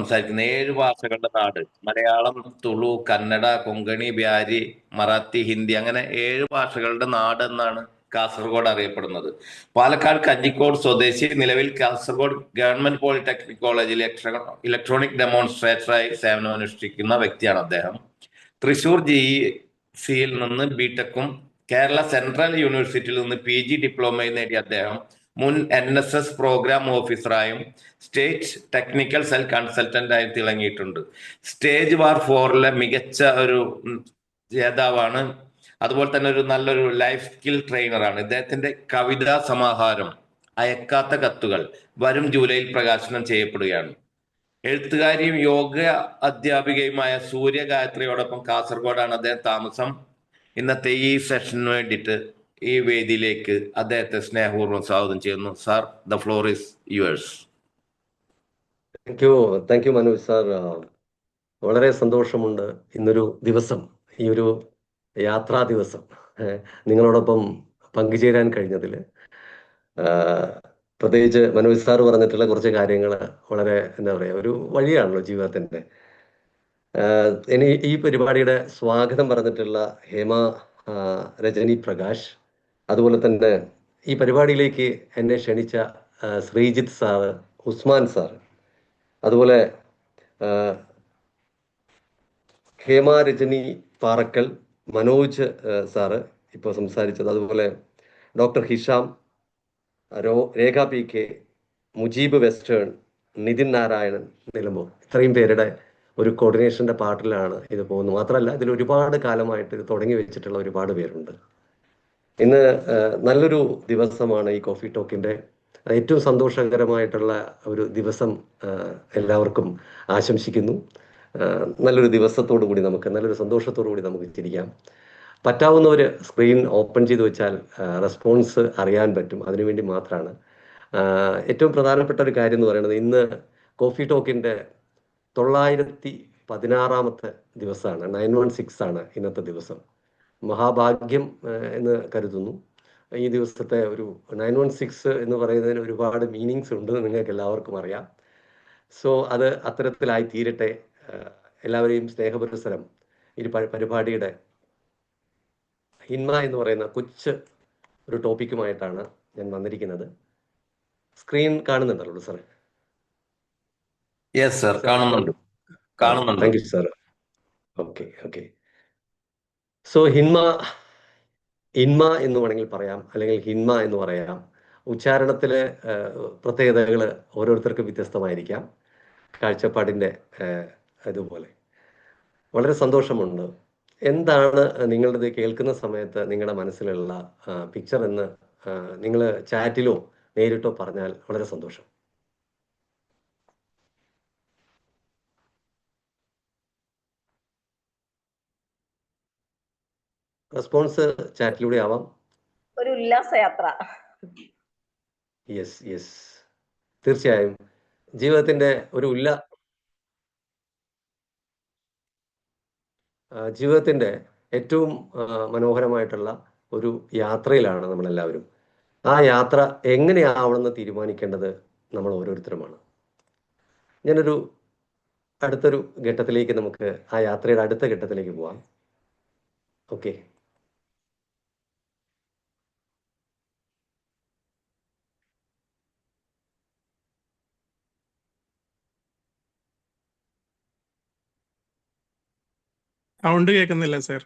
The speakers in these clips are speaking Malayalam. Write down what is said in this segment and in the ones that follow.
സംസാരിക്കുന്ന 7 ഭാഷകളുടെ നാട്. മലയാളം, തുളു, കന്നഡ, കൊങ്കണി, ബ്യാരി, മറാത്തി, ഹിന്ദി, അങ്ങനെ 7 ഭാഷകളുടെ നാട് എന്നാണ് കാസർഗോഡ് അറിയപ്പെടുന്നത്. പാലക്കാട് കഞ്ഞിക്കോട് സ്വദേശി, നിലവിൽ കാസർഗോഡ് ഗവൺമെന്റ് പോളിടെക്നിക് കോളേജിൽ ഇലക്ട്രോണിക് ഡെമോൺസ്ട്രേറ്ററായി സേവനമനുഷ്ഠിക്കുന്ന വ്യക്തിയാണ് അദ്ദേഹം. തൃശൂർ GECയിൽ നിന്ന് ബിടെക്കും കേരള സെൻട്രൽ യൂണിവേഴ്സിറ്റിയിൽ നിന്ന് PG ഡിപ്ലോമയും നേടിയ അദ്ദേഹം മുൻ NSS പ്രോഗ്രാം ഓഫീസറായും സ്റ്റേറ്റ് ടെക്നിക്കൽ സെൽ കൺസൾട്ടന്റായും തിളങ്ങിയിട്ടുണ്ട്. സ്റ്റേജ് വാർ 4-ലെ മികച്ച ഒരു ജേതാവാണ്. അതുപോലെ തന്നെ ഒരു നല്ലൊരു ലൈഫ് സ്കിൽ ട്രെയിനറാണ്. ഇദ്ദേഹത്തിന്റെ കവിതാ സമാഹാരം അയക്കാത്ത കത്തുകൾ വരും ജൂലൈയിൽ പ്രകാശനം ചെയ്യപ്പെടുകയാണ്. എഴുത്തുകാരിയും യോഗ അധ്യാപികയുമായ സൂര്യ ഗായത്രിയോടൊപ്പം കാസർഗോഡാണ് അദ്ദേഹം താമസം. ഇന്നത്തെ ഈ സെഷന് വേണ്ടിയിട്ട് ഈ വേദിയിലേക്ക് അദ്ദേഹത്തെ സ്നേഹപൂർവ്വം സ്വാഗതം ചെയ്യുന്നു. Sir, the floor is yours. Thank you Manoj sir. വളരെ സന്തോഷമുണ്ട് ഇന്നൊരു ദിവസം, ഈ ഒരു യാത്രാ ദിവസം നിങ്ങളോടൊപ്പം പങ്കുചേരാൻ കഴിഞ്ഞതിൽ. പ്രത്യേകിച്ച് മനോജ് സാർ പറഞ്ഞിട്ടുള്ള കുറച്ച് കാര്യങ്ങൾ വളരെ എന്താ പറയുക, ഒരു വഴിയാണല്ലോ ജീവിതത്തിൻ്റെ. ഇനി ഈ പരിപാടിയുടെ സ്വാഗതം പറഞ്ഞിട്ടുള്ള ഹേമ രജനി പ്രകാശ്, അതുപോലെ തന്നെ ഈ പരിപാടിയിലേക്ക് എന്നെ ക്ഷണിച്ച ശ്രീജിത്ത് സാറ്, ഉസ്മാൻ സാർ, അതുപോലെ ഹേമ രജനി പാറക്കൽ, മനോജ് സാറ് ഇപ്പോൾ സംസാരിച്ചത്, അതുപോലെ ഡോക്ടർ ഹിഷാം, രേഖ PK, മുജീബ് വെസ്റ്റേൺ, നിതിൻ നാരായണൻ, നിലമ്പൂർ, ഇത്രയും പേരുടെ ഒരു കോർഡിനേഷൻ്റെ പാർട്ടിലാണ് ഇത് പോകുന്നത്. മാത്രമല്ല, ഇതിൽ ഒരുപാട് കാലമായിട്ട് ഇത് തുടങ്ങി വെച്ചിട്ടുള്ള ഒരുപാട് പേരുണ്ട്. ഇന്ന് നല്ലൊരു ദിവസമാണ് ഈ കോഫി ടോക്കിൻ്റെ. ഏറ്റവും സന്തോഷകരമായിട്ടുള്ള ഒരു ദിവസം എല്ലാവർക്കും ആശംസിക്കുന്നു. നല്ലൊരു ദിവസത്തോടു കൂടി നമുക്ക്, നല്ലൊരു സന്തോഷത്തോടു കൂടി നമുക്ക് ചിരിക്കാം. പറ്റാവുന്നവർ സ്ക്രീൻ ഓപ്പൺ ചെയ്ത് വെച്ചാൽ റെസ്പോൺസ് അറിയാൻ പറ്റും. അതിനുവേണ്ടി മാത്രമാണ്. ഏറ്റവും പ്രധാനപ്പെട്ട ഒരു കാര്യം എന്ന് പറയുന്നത്, ഇന്ന് കോഫി ടോക്കിൻ്റെ 916ാമത്തെ ദിവസമാണ്. 916 ആണ് ഇന്നത്തെ ദിവസം. മഹാഭാഗ്യം എന്ന് കരുതുന്നു. ഈ ദിവസത്തെ ഒരു 916 എന്ന് പറയുന്നതിന് ഒരുപാട് മീനിങ്സ് ഉണ്ടെന്ന് നിങ്ങൾക്ക് എല്ലാവർക്കും അറിയാം. സോ അത് അത്തരത്തിലായി തീരട്ടെ. എല്ലാവരെയും സ്നേഹപുരസ്സരം ഈ പരിപാടിയുടെ ഹിന്മ എന്ന് പറയുന്ന കൊച്ചു ഒരു ടോപ്പിക്കുമായിട്ടാണ് ഞാൻ വന്നിരിക്കുന്നത്. സ്ക്രീൻ കാണുന്നുണ്ടല്ലോ സാർ? യെസ് സർ, കാണുന്നുണ്ട്. Thank you sir. Okay. So ഹിന്മ എന്ന് വേണമെങ്കിൽ പറയാം, അല്ലെങ്കിൽ ഹിന്മ എന്ന് പറയാം. ഉച്ചാരണത്തിലെ പ്രത്യേകതകൾ ഓരോരുത്തർക്കും വ്യത്യസ്തമായിരിക്കാം, കാഴ്ചപ്പാടിൻ്റെ ഇതുപോലെ. വളരെ സന്തോഷമുണ്ട്. എന്താണ് നിങ്ങളുടേത് കേൾക്കുന്ന സമയത്ത് നിങ്ങളുടെ മനസ്സിലുള്ള പിക്ചർ എന്ന് നിങ്ങൾ ചാറ്റിലോ നേരിട്ടോ പറഞ്ഞാൽ വളരെ സന്തോഷം. റെസ്പോൺസ് ചാറ്റിലൂടെ ആവാം. ഒരു ഉല്ലാസയാത്ര. യെസ്, തീർച്ചയായും ജീവിതത്തിന്റെ ഒരു ജീവിതത്തിന്റെ ഏറ്റവും മനോഹരമായിട്ടുള്ള ഒരു യാത്രയിലാണ് നമ്മളെല്ലാവരും. ആ യാത്ര എങ്ങനെയാവണമെന്ന് തീരുമാനിക്കേണ്ടത് നമ്മൾ ഓരോരുത്തരുമാണ്. ഞാനൊരു അടുത്തൊരു ഘട്ടത്തിലേക്ക്, നമുക്ക് ആ യാത്രയുടെ അടുത്ത ഘട്ടത്തിലേക്ക് പോവാം. ഓക്കെ. സൗണ്ട് കേൾക്കുന്നില്ല സർ.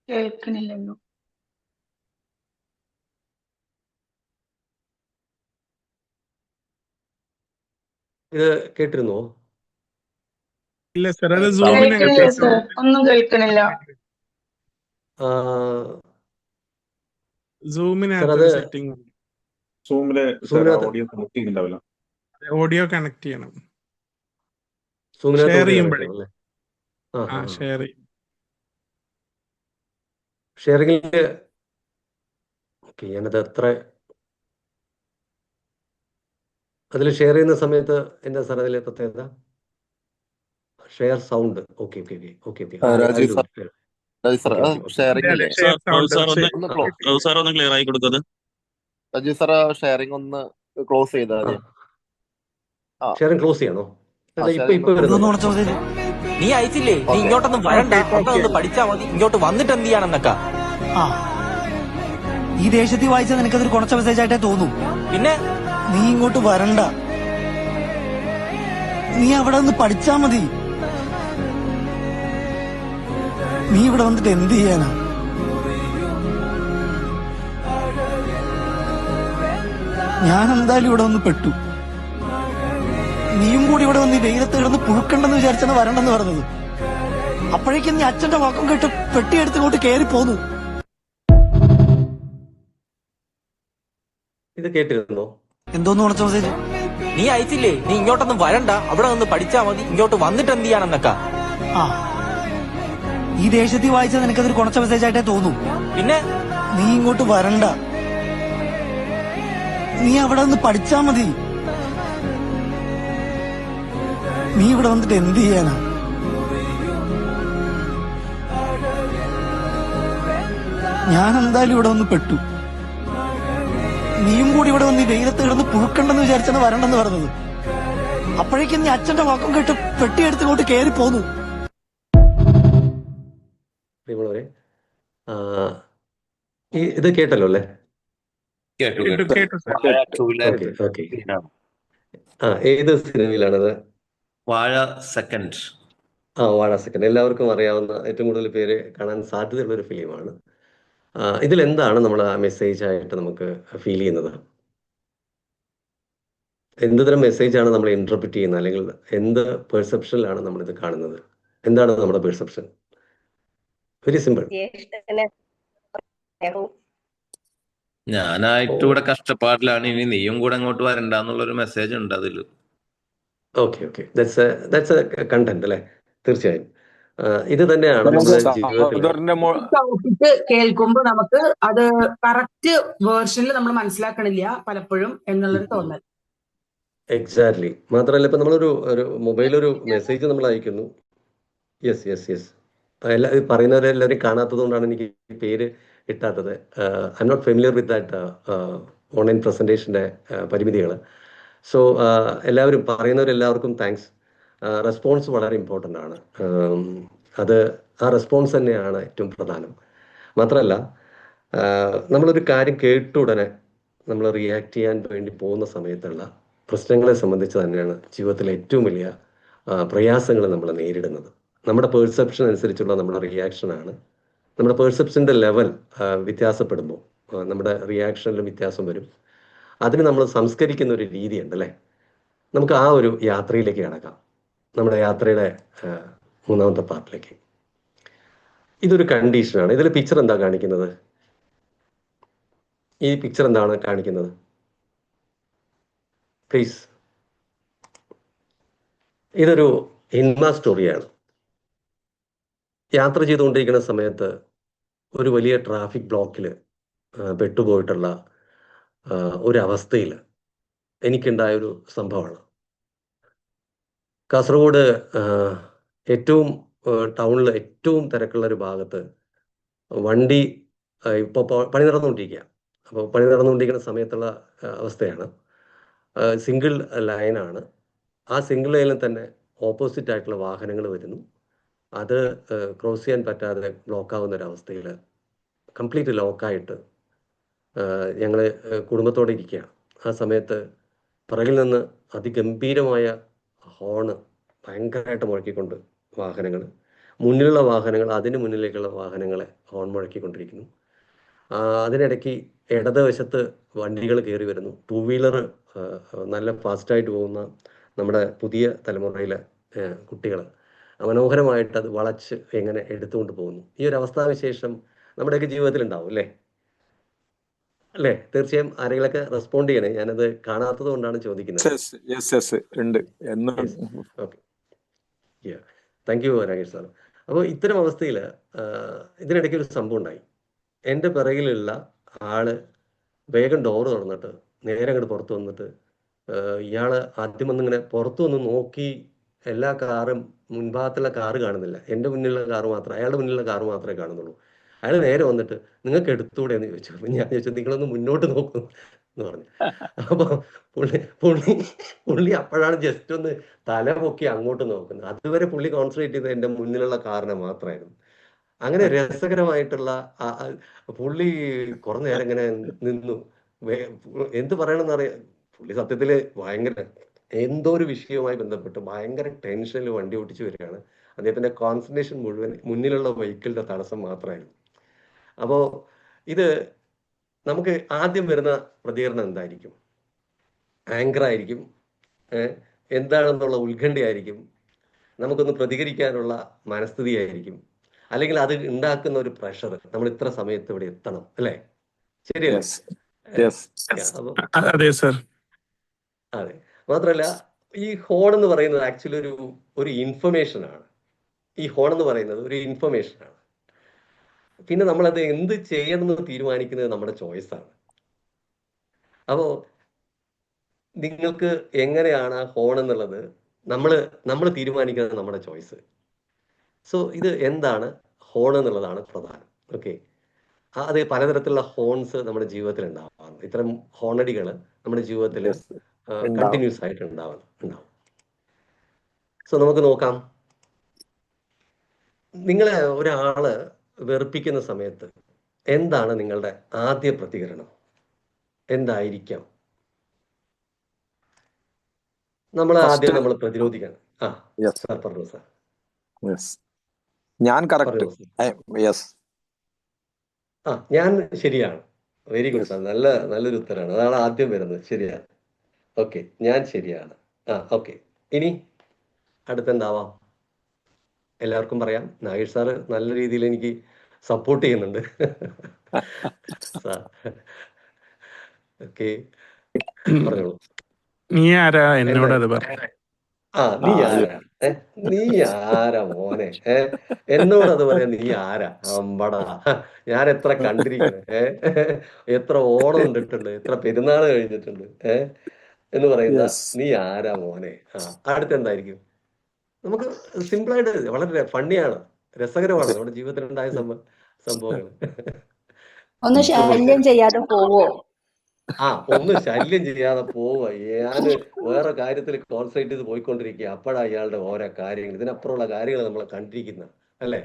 കേൾക്കണില്ലല്ലോ. ഇത് കേട്ടിരുന്നോ? ഇല്ല സർ, അത് കേൾക്കണില്ല സർ, ഒന്നും കേൾക്കണില്ല. സൂമിനകത്ത് സെറ്റിംഗ്, ഓഡിയോ കണക്ട് ചെയ്യണം. ഷെയർ ചെയ്യുമ്പോഴേ ഷെയറിംഗില് ഞാനത് എത്ര അതിൽ ഷെയർ ചെയ്യുന്ന സമയത്ത് എന്താ സാർ അതിലെ പ്രത്യേകത? Share sound. Okay okay okay okay okay. Rajeev sir, Rajeev sir okay okay okay. Sharing അതെ ഇല്ലേ? അതെ ഷെയർ സൗണ്ട് ഒന്ന് സാർ ഒന്ന് ക്ലിയർ ആയി കൊടുത്തത്. രാജീവ് സാർ ഷെയറിംഗ് ഒന്ന് ക്ലോസ് ചെയ്താൽ മതി. ആ ഷെയറിംഗ് ക്ലോസ് ചെയ്യണോ? അല്ല, ഇപ്പൊ sharing ഇപ്പൊ വരുന്നുണ്ട്. നീ അയച്ചില്ലേ, നീ ഇങ്ങോട്ടൊന്നും വരണ്ട, അവിടെ ഒന്ന് പഠിച്ചാ മതി, ഇങ്ങോട്ട് വന്നിട്ട് എന്ത് ചെയ്യാനെന്നൊക്കെ. ആ ഈ ദേശത്തിൽ വായിച്ചാൽ നിനക്കതൊരു കുറച്ച മെസ്സേജ് ആയിട്ടേ തോന്നും. പിന്നെ നീ ഇങ്ങോട്ട് വരണ്ട, നീ അവിടെ നിന്ന് പഠിച്ചാ മതി. നീ ഇവിടെ വന്നിട്ട് എന്ത് ചെയ്യാനാ? ഞാൻ എന്തായാലും ഇവിടെ വന്ന് പെട്ടു. നീയും കൂടി ഇവിടെ വന്ന് ഈ വെയിലത്ത് കിടന്ന് പുഴുക്കണ്ടെന്ന് വിചാരിച്ചാണ് വരണ്ടെന്ന് പറഞ്ഞത്. അപ്പോഴേക്കും നീ അച്ഛന്റെ വാക്കും കേട്ട് പെട്ടിയെടുത്ത് ഇങ്ങോട്ട് കയറി പോന്നു. ഇത് കേട്ടിരുന്നോ? എന്തോന്ന് കുറച്ച മെസ്സേജ്? നീ അയച്ചില്ലേ, നീ ഇങ്ങോട്ടൊന്നും വരണ്ട, അവിടെ നിന്ന് പഠിച്ചാ മതി, ഇങ്ങോട്ട് വന്നിട്ട് എന്ത് ചെയ്യാനെന്നൊക്കെ. ആ ഈ ദേശത്തിൽ വായിച്ചാൽ നിനക്കതൊരു കുറച്ച മെസ്സേജ് ആയിട്ടേ തോന്നും. പിന്നെ നീ ഇങ്ങോട്ട് വരണ്ട, നീ അവിടെ നിന്ന് പഠിച്ചാ മതി. നീ ഇവിടെ വന്നിട്ട് എന്ത് ചെയ്യാനാ? ഞാൻ എന്തായാലും ഇവിടെ വന്ന് പെട്ടു. നീയും കൂടി ഇവിടെ വന്ന് ഈ വെയിലത്ത് കിടന്ന് പുഴുക്കണ്ടെന്ന് വിചാരിച്ചാണ് വരണ്ടെന്ന് പറഞ്ഞത്. അപ്പോഴേക്കും നീ അച്ഛന്റെ വാക്കും കേട്ട് പെട്ടിയെടുത്ത് ഇങ്ങോട്ട് കയറി പോന്നു. പ്രിയമുള്ളവരെ, ഇത് കേട്ടല്ലോ അല്ലേ? കേട്ടു കേട്ടു കേട്ടു. കേട്ടു സാർ. വാഴ ടൂലെ ഓക്കെ ഓക്കെ. ഏത് സിനിമയിലാണത്? വാഴ സെക്കൻഡ്. വാഴ സെക്കൻഡ്. എല്ലാവർക്കും അറിയാവുന്ന, ഏറ്റവും കൂടുതൽ പേര് കാണാൻ സാധ്യതയുള്ള ഒരു ഫിലിമാണ്. ഇതിലെന്താണ് നമ്മൾ ആ മെസ്സേജ് ആയിട്ട് നമുക്ക് ഫീൽ ചെയ്യുന്നത്? എന്ത് തരം മെസ്സേജാണ് നമ്മൾ ഇന്റർപ്രിറ്റ് ചെയ്യുന്നത്, അല്ലെങ്കിൽ എന്ത് പെർസെപ്ഷനിലാണ് നമ്മളിത് കാണുന്നത്? എന്താണ് നമ്മുടെ പെർസെപ്ഷൻ? Very simple. ജ്യേഷ്ഠനെ സ്നേഹവും ഞാനായിട്ട് ഇവിടെ കഷ്ടപ്പാടിലാണ്, ഇനി നീയും കൂടെ അങ്ങോട്ട് വരണ്ടെന്നുള്ളൊരു മെസ്സേജ് ഉണ്ട് അതില്. Okay okay. That's A content അല്ലേ? തീർച്ചയായും. ഇത് തന്നെയാണ് നമ്മുടെ ജീവിതത്തിൽ. ടോപ്പിക്ക് കേൾക്കുമ്പോ നമുക്ക് അത് കറക്റ്റ് വേർഷനിൽ നമ്മൾ മനസ്സിലാക്കണില്ല പലപ്പോഴും എന്നുള്ളൊരു തോന്നൽ. എക്സാക്ട്ലി. മാത്രമല്ല, ഇപ്പൊ ഒരു മൊബൈലൊരു മെസ്സേജ് നമ്മൾ അയക്കുന്നു. Yes yes yes. പറയുന്നവരെല്ലാവരും കാണാത്തത് കൊണ്ടാണ് എനിക്ക് ഈ പേര് കിട്ടാത്തത്. I'm not familiar with that online പ്രസന്റേഷൻ്റെ പരിമിതികൾ. സോ എല്ലാവരും പറയുന്നവരെല്ലാവർക്കും താങ്ക്സ്. റെസ്പോൺസ് വളരെ ഇമ്പോർട്ടൻ്റ് ആണ്. ആ റെസ്പോൺസ് തന്നെയാണ് ഏറ്റവും പ്രധാനം. മാത്രമല്ല, നമ്മളൊരു കാര്യം കേട്ട ഉടനെ നമ്മൾ റിയാക്ട് ചെയ്യാൻ വേണ്ടി പോകുന്ന സമയത്തുള്ള പ്രശ്നങ്ങളെ സംബന്ധിച്ച് തന്നെയാണ് ജീവിതത്തിലെ ഏറ്റവും വലിയ പ്രയാസങ്ങൾ നമ്മൾ നേരിടുന്നത്. നമ്മുടെ പെർസെപ്ഷൻ അനുസരിച്ചുള്ള നമ്മുടെ റിയാക്ഷനാണ്. നമ്മുടെ പെർസെപ്ഷൻ്റെ ലെവൽ വ്യത്യാസപ്പെടുമ്പോൾ നമ്മുടെ റിയാക്ഷനിലും വ്യത്യാസം വരും. അതിന് നമ്മൾ സംസ്കരിക്കുന്ന ഒരു രീതിയുണ്ട് അല്ലേ? നമുക്ക് ആ ഒരു യാത്രയിലേക്ക് കടക്കാം, നമ്മുടെ യാത്രയുടെ മൂന്നാമത്തെ പാർട്ടിലേക്ക്. ഇതൊരു കണ്ടീഷനാണ്. ഇതിൽ പിക്ചർ എന്താ കാണിക്കുന്നത്? ഈ പിക്ചർ എന്താണ് കാണിക്കുന്നത്? പ്ലീസ്. ഇതൊരു ഇൻമ സ്റ്റോറിയാണ്. യാത്ര ചെയ്തുകൊണ്ടിരിക്കുന്ന സമയത്ത് ഒരു വലിയ ട്രാഫിക് ബ്ലോക്കിൽ പെട്ടുപോയിട്ടുള്ള ഒരവസ്ഥയിൽ എനിക്കുണ്ടായൊരു സംഭവമാണ്. കാസർഗോഡ് ഏറ്റവും ടൗണിൽ ഏറ്റവും തിരക്കുള്ള ഒരു ഭാഗത്ത് വണ്ടി ഇപ്പോൾ പണി നടന്നുകൊണ്ടിരിക്കുക. അപ്പോൾ പണി നടന്നുകൊണ്ടിരിക്കുന്ന സമയത്തുള്ള അവസ്ഥയാണ്. സിംഗിൾ ലൈനാണ്. ആ സിംഗിൾ ലൈനിൽ തന്നെ ഓപ്പോസിറ്റ് ആയിട്ടുള്ള വാഹനങ്ങൾ വരുന്നു. അത് ക്രോസ് ചെയ്യാൻ പറ്റാതെ ബ്ലോക്കാവുന്ന ഒരവസ്ഥയിൽ കംപ്ലീറ്റ് ലോക്കായിട്ട് ഞങ്ങൾ കുടുംബത്തോടെ ഇരിക്കുകയാണ്. ആ സമയത്ത് പിറകിൽ നിന്ന് അതിഗംഭീരമായ ഹോണ് ഭയങ്കരമായിട്ട് മുഴക്കിക്കൊണ്ട് വാഹനങ്ങൾ, മുന്നിലുള്ള വാഹനങ്ങൾ അതിന് മുന്നിലേക്കുള്ള വാഹനങ്ങളെ ഹോൺ മുഴക്കിക്കൊണ്ടിരിക്കുന്നു. അതിനിടയ്ക്ക് ഇടതുവശത്ത് വണ്ടികൾ കയറി വരുന്നു. ടൂ വീലർ നല്ല ഫാസ്റ്റായിട്ട് പോകുന്ന നമ്മുടെ പുതിയ തലമുറയിലെ കുട്ടികൾ മനോഹരമായിട്ട് അത് വളച്ച് എങ്ങനെ എടുത്തുകൊണ്ട് പോകുന്നു. ഈ ഒരു അവസ്ഥാവിശേഷം നമ്മുടെയൊക്കെ ജീവിതത്തിൽ ഉണ്ടാവും അല്ലേ? തീർച്ചയായും ആരെങ്കിലൊക്കെ റെസ്പോണ്ട് ചെയ്യണേ. ഞാനത് കാണാത്തത് കൊണ്ടാണ് ചോദിക്കുന്നത്. Okay, thank U Rakesh sir. അപ്പോൾ ഇത്തരം അവസ്ഥയിൽ ഇതിനിടയ്ക്ക് ഒരു സംഭവം ഉണ്ടായി. എൻ്റെ പിറകിലുള്ള ആള് വേഗം ഡോറ് തുറന്നിട്ട് നേരെ അങ്ങോട്ട് പുറത്ത് വന്നിട്ട് ഇയാള് ആദ്യം വന്നിങ്ങനെ പുറത്തു വന്ന് നോക്കി എല്ലാ കാറും, മുൻഭാഗത്തുള്ള കാറ് കാണുന്നില്ല, എൻ്റെ മുന്നിലുള്ള കാറ് മാത്രം, അയാളുടെ മുന്നിലുള്ള കാറ് മാത്രമേ കാണുന്നുള്ളൂ. അയാൾ നേരെ വന്നിട്ട് നിങ്ങൾക്ക് എടുത്തുകൂടെ എന്ന് ചോദിച്ചു. അപ്പം ഞാൻ ചോദിച്ചു നിങ്ങളൊന്ന് മുന്നോട്ട് നോക്കൂ എന്ന് പറഞ്ഞു. അപ്പോൾ പുള്ളി പുള്ളി അപ്പോഴാണ് ജസ്റ്റ് ഒന്ന് തല പൊക്കി അങ്ങോട്ട് നോക്കുന്നത്. അതുവരെ പുള്ളി കോൺസെൻട്രേറ്റ് ചെയ്തത് എൻ്റെ മുന്നിലുള്ള കാറിനെ മാത്രമായിരുന്നു. അങ്ങനെ രസകരമായിട്ടുള്ള പുള്ളി കുറെ നേരം ഇങ്ങനെ നിന്നു. എന്ത് പറയണമെന്ന് അറിയാം. പുള്ളി സത്യത്തില് ഭയങ്കര എന്തോ ഒരു വിഷയവുമായി ബന്ധപ്പെട്ട് ഭയങ്കര ടെൻഷനിൽ വണ്ടി ഓടിച്ചു വരികയാണ്. അദ്ദേഹത്തിന്റെ കോൺസെൻട്രേഷൻ മുഴുവൻ മുന്നിലുള്ള വെഹിക്കിളിന്റെ തടസ്സം മാത്രമായിരുന്നു. അപ്പോ ഇത് നമുക്ക് ആദ്യം വരുന്ന പ്രതികരണം എന്തായിരിക്കും? ആങ്കർ ആയിരിക്കും, എന്താണെന്നുള്ള ഉത്കണ്ഠയായിരിക്കും, നമുക്കൊന്ന് പ്രതികരിക്കാനുള്ള മനസ്ഥിതിയായിരിക്കും, അല്ലെങ്കിൽ അത് ഉണ്ടാക്കുന്ന ഒരു പ്രഷർ, നമ്മൾ ഇത്ര സമയത്ത് ഇവിടെ എത്തണം, അല്ലേ? ശരിയല്ലേ? അതെ സർ. അതെ. മാത്രമല്ല ഈ ഹോൺ എന്ന് പറയുന്നത് ആക്ച്വലി ഒരു ഇൻഫർമേഷൻ ആണ്. ഈ ഹോൺ എന്ന് പറയുന്നത് ഒരു ഇൻഫർമേഷൻ ആണ്. പിന്നെ നമ്മളത് എന്ത് ചെയ്യണമെന്ന് തീരുമാനിക്കുന്നത് നമ്മുടെ ചോയ്സാണ്. അപ്പോൾ നിങ്ങൾക്ക് എങ്ങനെയാണ് ആ ഹോൺ എന്നുള്ളത് നമ്മൾ തീരുമാനിക്കുന്നത് നമ്മുടെ ചോയ്സ്. സോ ഇത് എന്താണ് ഹോൺ എന്നുള്ളതാണ് പ്രധാനം. ഓക്കെ, അത് പലതരത്തിലുള്ള ഹോൺസ് നമ്മുടെ ജീവിതത്തിൽ ഉണ്ടാവാറുണ്ട്. ഇത്തരം ഹോണടികൾ നമ്മുടെ ജീവിതത്തിൽ കണ്ടിന്യൂസ് ആയിട്ട് ഉണ്ടാവും. സോ നമുക്ക് നോക്കാം. നിങ്ങളെ ഒരാള് വെറുപ്പിക്കുന്ന സമയത്ത് എന്താണ് നിങ്ങളുടെ ആദ്യ പ്രതികരണം? എന്തായിരിക്കാം? ആദ്യം നമ്മൾ പ്രതിരോധിക്കണം. പറഞ്ഞു സാർ. ഞാൻ കറക്റ്റ്. ഞാൻ ശരിയാണ്. വെരി ഗുഡ് സാർ, നല്ലൊരു ഉത്തരമാണ്. അതാണ് ആദ്യം വരുന്നത്. ശരിയാണ്. ഓക്കെ, ഞാൻ ശരിയാണ്. ഓക്കെ, ഇനി അടുത്തെന്താവാം? എല്ലാവർക്കും പറയാം. നാഗേഷ് സാറ് നല്ല രീതിയിൽ എനിക്ക് സപ്പോർട്ട് ചെയ്യുന്നുണ്ട്. ഓക്കെ, പറഞ്ഞോളൂ. നീ ആരാ എന്നോട് അത് പറ? നീ ആരാ മോനെ? എന്നോടത് പറയാ നീ ആരാ? അമ്പടാ, ഞാൻ എത്ര കണ്ടിരിക്കുന്നു, എത്ര ഓണം കണ്ടിട്ടുണ്ട്, എത്ര പെരുന്നാൾ കഴിഞ്ഞിട്ടുണ്ട്, എന്ന് പറയുന്ന നീ ആരാ മോനെ? അടുത്തെന്തായിരിക്കും? നമുക്ക് സിമ്പിളായിട്ട് വളരെ ഫണ്ണിയാണ്, രസകരമാണ് നമ്മുടെ ജീവിതത്തിൽ ഉണ്ടായ സംഭവങ്ങൾ. ഒന്ന് ശല്യം ചെയ്യാതെ പോവോ? ഒന്ന് ശല്യം ചെയ്യാതെ പോവുക. ഞാൻ വേറെ കാര്യത്തിൽ കോൺസെൻട്രേറ്റ് ചെയ്ത് പോയിക്കൊണ്ടിരിക്കുക. അപ്പോഴാ ഇയാളുടെ ഓരോ കാര്യങ്ങൾ, ഇതിനപ്പുറമുള്ള കാര്യങ്ങൾ നമ്മൾ കണ്ടിരിക്കുന്ന, അല്ലേ?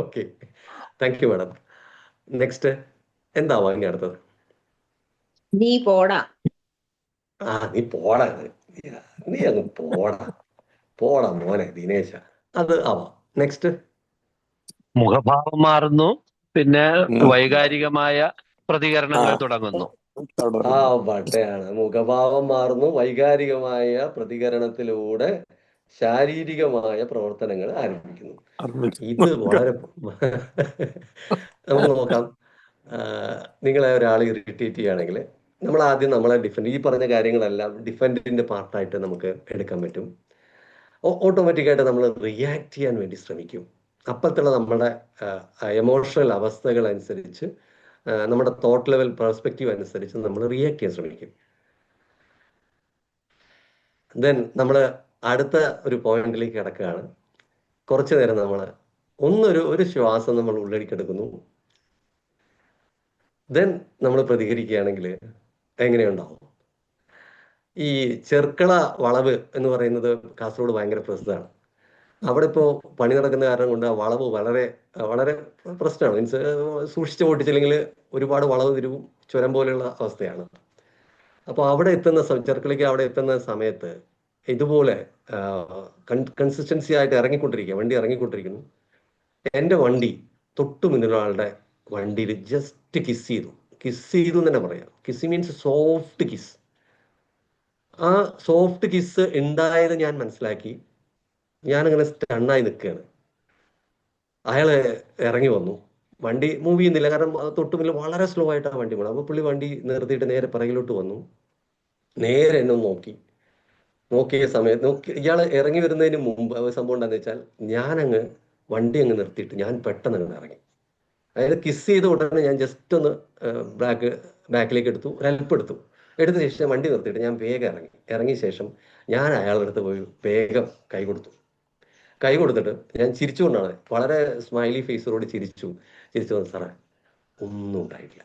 Okay, thank you madam. Next എന്താവാ ഇനി അടുത്തത്? നീ പോടാ. നീ പോടാ, നീ അങ്ങ് പോടാ മോനെ ദിനേശ. അത് ആവാം. നെക്സ്റ്റ് മുഖഭാവം മാറുന്നു, പിന്നെ വൈകാരികമായ പ്രതികരണങ്ങൾ തുടങ്ങുന്നു. വട്ടയാണ്. മുഖഭാവം മാറുന്നു, വൈകാരികമായ പ്രതികരണത്തിലൂടെ ശാരീരികമായ പ്രവർത്തനങ്ങൾ ആരംഭിക്കുന്നു. ഇത് വളരെ നമുക്ക് നോക്കാം. നിങ്ങളെ ഒരാൾ ഇറിറ്റേറ്റ് ചെയ്യുകയാണെങ്കിൽ നമ്മൾ ആദ്യം നമ്മളെ ഈ പറഞ്ഞ കാര്യങ്ങളെല്ലാം ഡിഫൻഡിന്റെ പാർട്ടായിട്ട് നമുക്ക് എടുക്കാൻ പറ്റും. ഓട്ടോമാറ്റിക്കായിട്ട് നമ്മൾ റിയാക്ട് ചെയ്യാൻ വേണ്ടി ശ്രമിക്കും. അപ്പോഴത്തുള്ള നമ്മുടെ എമോഷണൽ അവസ്ഥകൾ അനുസരിച്ച്, നമ്മുടെ തോട്ട് ലെവൽ പെർസ്പെക്റ്റീവ് അനുസരിച്ച് നമ്മൾ റിയാക്ട് ചെയ്യാൻ ശ്രമിക്കും. ദെൻ നമ്മൾ അടുത്ത ഒരു പോയിന്റിലേക്ക് കിടക്കുകയാണ്. കുറച്ചു നേരം നമ്മൾ ഒരു ശ്വാസം നമ്മൾ ഉള്ളിലേക്കെടുക്കുന്നു. ദെൻ നമ്മൾ പ്രതികരിക്കുകയാണെങ്കിൽ എങ്ങനെയുണ്ടാവും? ഈ ചെർക്കള വളവ് എന്ന് പറയുന്നത് കാസർഗോഡ് ഭയങ്കര പ്രസിദ്ധമാണ്. അവിടെ ഇപ്പോൾ പണി നടക്കുന്ന കാരണം കൊണ്ട് ആ വളവ് വളരെ വളരെ പ്രശ്നമാണ്. മീൻസ് സൂക്ഷിച്ച് ഓടിച്ചില്ലെങ്കിൽ ഒരുപാട് വളവ് തിരിവും, ചുരം പോലെയുള്ള അവസ്ഥയാണ്. അപ്പോൾ അവിടെ ചെർക്കളയ്ക്ക് അവിടെ എത്തുന്ന സമയത്ത് ഇതുപോലെ കൺസിസ്റ്റൻസി ആയിട്ട് വണ്ടി ഇറങ്ങിക്കൊണ്ടിരിക്കുന്നു. എൻ്റെ വണ്ടി തൊട്ടു മുന്നിലുള്ള ആളുടെ വണ്ടിയിൽ ജസ്റ്റ് കിസ് ചെയ്തു എന്ന് തന്നെ പറയാം. Kiss means soft kiss. ആ സോഫ്റ്റ് കിസ് ഉണ്ടായത് ഞാൻ മനസ്സിലാക്കി. ഞാനിങ്ങനെ സ്റ്റണ്ണായി നിൽക്കുകയാണ്. അയാൾ ഇറങ്ങി വന്നു. വണ്ടി മൂവ് ചെയ്യുന്നില്ല, കാരണം തൊട്ടു മുന്നിൽ വളരെ സ്ലോ ആയിട്ടാണ് വണ്ടി പോകണം. അപ്പോൾ പുള്ളി വണ്ടി നിർത്തിയിട്ട് നേരെ പിറകിലോട്ട് വന്നു. നേരെ എന്നെ നോക്കിയ സമയത്ത് ഇയാൾ ഇറങ്ങി വരുന്നതിന് മുമ്പ് സംഭവം എന്താണെന്ന് വെച്ചാൽ, ഞാനങ്ങ് വണ്ടി അങ്ങ് നിർത്തിയിട്ട് ഞാൻ പെട്ടെന്ന് അങ്ങ് ഇറങ്ങി. അതായത് കിസ് ചെയ്ത ഉടനെ ഞാൻ ജസ്റ്റ് ഒന്ന് ബാക്കിലേക്ക് എടുത്തു, ഒരു ഹെൽപ്പ് എടുത്തു. എടുത്ത ശേഷം വണ്ടി നിർത്തിയിട്ട് ഞാൻ വേഗം ഇറങ്ങിയ ശേഷം ഞാൻ അയാളുടെ അടുത്ത് പോയി വേഗം കൈ കൊടുത്തിട്ട് ഞാൻ ചിരിച്ചുകൊണ്ടാണ്, വളരെ സ്മൈലി ഫേസോട് ചിരിച്ചു വന്നു. സാറേ ഒന്നും ഉണ്ടായിട്ടില്ല,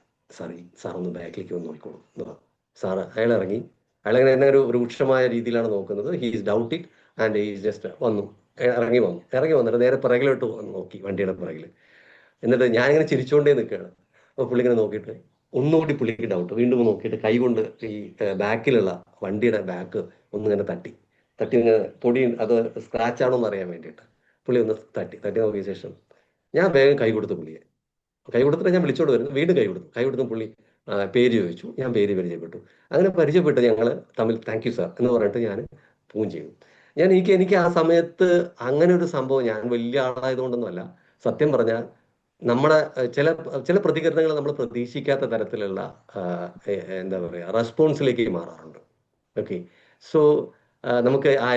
സാർ ഒന്ന് ബാക്കിലേക്ക് വന്ന് നോക്കിക്കോളൂ എന്ന് പറഞ്ഞു. സാറ് അയാളങ്ങനെ എന്നെ ഒരു രൂക്ഷമായ രീതിയിലാണ് നോക്കുന്നത്. He is doubt it and he just ഇറങ്ങി വന്നിട്ട് നേരെ പിറകിലോട്ട് നോക്കി, വണ്ടിയുടെ പിറകിൽ. എന്നിട്ട് ഞാനിങ്ങനെ ചിരിച്ചുകൊണ്ടേ നിൽക്കുകയാണ്. അപ്പോൾ പുള്ളി ഇങ്ങനെ നോക്കിയിട്ട് ഒന്നുകൂടി പുള്ളിക്ക് ഡൗട്ട്, വീണ്ടും നോക്കിയിട്ട് കൈ കൊണ്ട് ഈ ബാക്കിലുള്ള വണ്ടിയുടെ ബാക്ക് ഒന്നിങ്ങനെ തട്ടി ഇങ്ങനെ പൊടി അത് സ്ക്രാച്ച് ആണോ എന്ന് അറിയാൻ വേണ്ടിയിട്ട് പുള്ളി ഒന്ന് തട്ടി നോക്കിയ ശേഷം ഞാൻ വേഗം കൈ കൊടുത്തിട്ട് ഞാൻ വിളിച്ചോണ്ട് വരുന്നു. വീണ്ടും കൈ കൊടുത്തും പുള്ളി പേര് ചോദിച്ചു. ഞാൻ പേര് പരിചയപ്പെട്ടു. അങ്ങനെ പരിചയപ്പെട്ട് ഞങ്ങൾ തമ്മിൽ താങ്ക് യു സാർ എന്ന് പറഞ്ഞിട്ട് ഞാൻ പോവുകയും ചെയ്തു. എനിക്ക് ആ സമയത്ത് അങ്ങനെ ഒരു സംഭവം, ഞാൻ വലിയ ആളായതുകൊണ്ടൊന്നുമല്ല, സത്യം പറഞ്ഞാൽ നമ്മുടെ ചില പ്രതികരണങ്ങൾ നമ്മൾ പ്രതീക്ഷിക്കാത്ത തരത്തിലുള്ള എന്താ പറയുക റെസ്പോൺസിലേക്ക് മാറാറുണ്ട്. ഓക്കെ, സോ നമുക്ക് ആ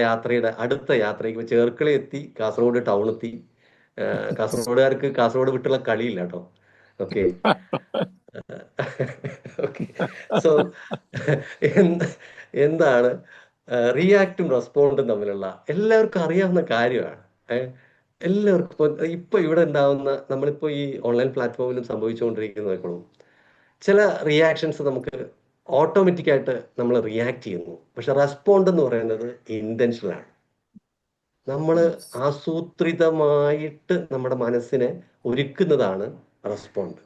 അടുത്ത യാത്രയ്ക്ക് ചേർക്കള എത്തി, കാസർഗോഡ് ടൗൺ എത്തി. കാസർഗോഡുകാർക്ക് കാസർഗോഡ് വിട്ടുള്ള കളിയില്ല കേട്ടോ. ഓക്കെ ഓക്കെ, സോ എന്താണ് റിയാക്റ്റും റെസ്പോണ്ടും തമ്മിലുള്ള എല്ലാവർക്കും അറിയാവുന്ന കാര്യമാണ്. എല്ലാവർക്കും ഇപ്പൊ ഇവിടെ ഉണ്ടാവുന്ന, നമ്മളിപ്പോ ഈ ഓൺലൈൻ പ്ലാറ്റ്ഫോമിലും സംഭവിച്ചുകൊണ്ടിരിക്കുന്നതൊക്കെ ചില റിയാക്ഷൻസ് നമുക്ക് ഓട്ടോമാറ്റിക് ആയിട്ട് നമ്മൾ റിയാക്ട് ചെയ്യുന്നു. പക്ഷെ റെസ്പോണ്ട് എന്ന് പറയുന്നത് ഇന്റൻഷണൽ ആണ്. നമ്മൾ ആസൂത്രിതമായിട്ട് നമ്മുടെ മനസ്സിനെ ഒരുക്കുന്നതാണ് റെസ്പോണ്ട്.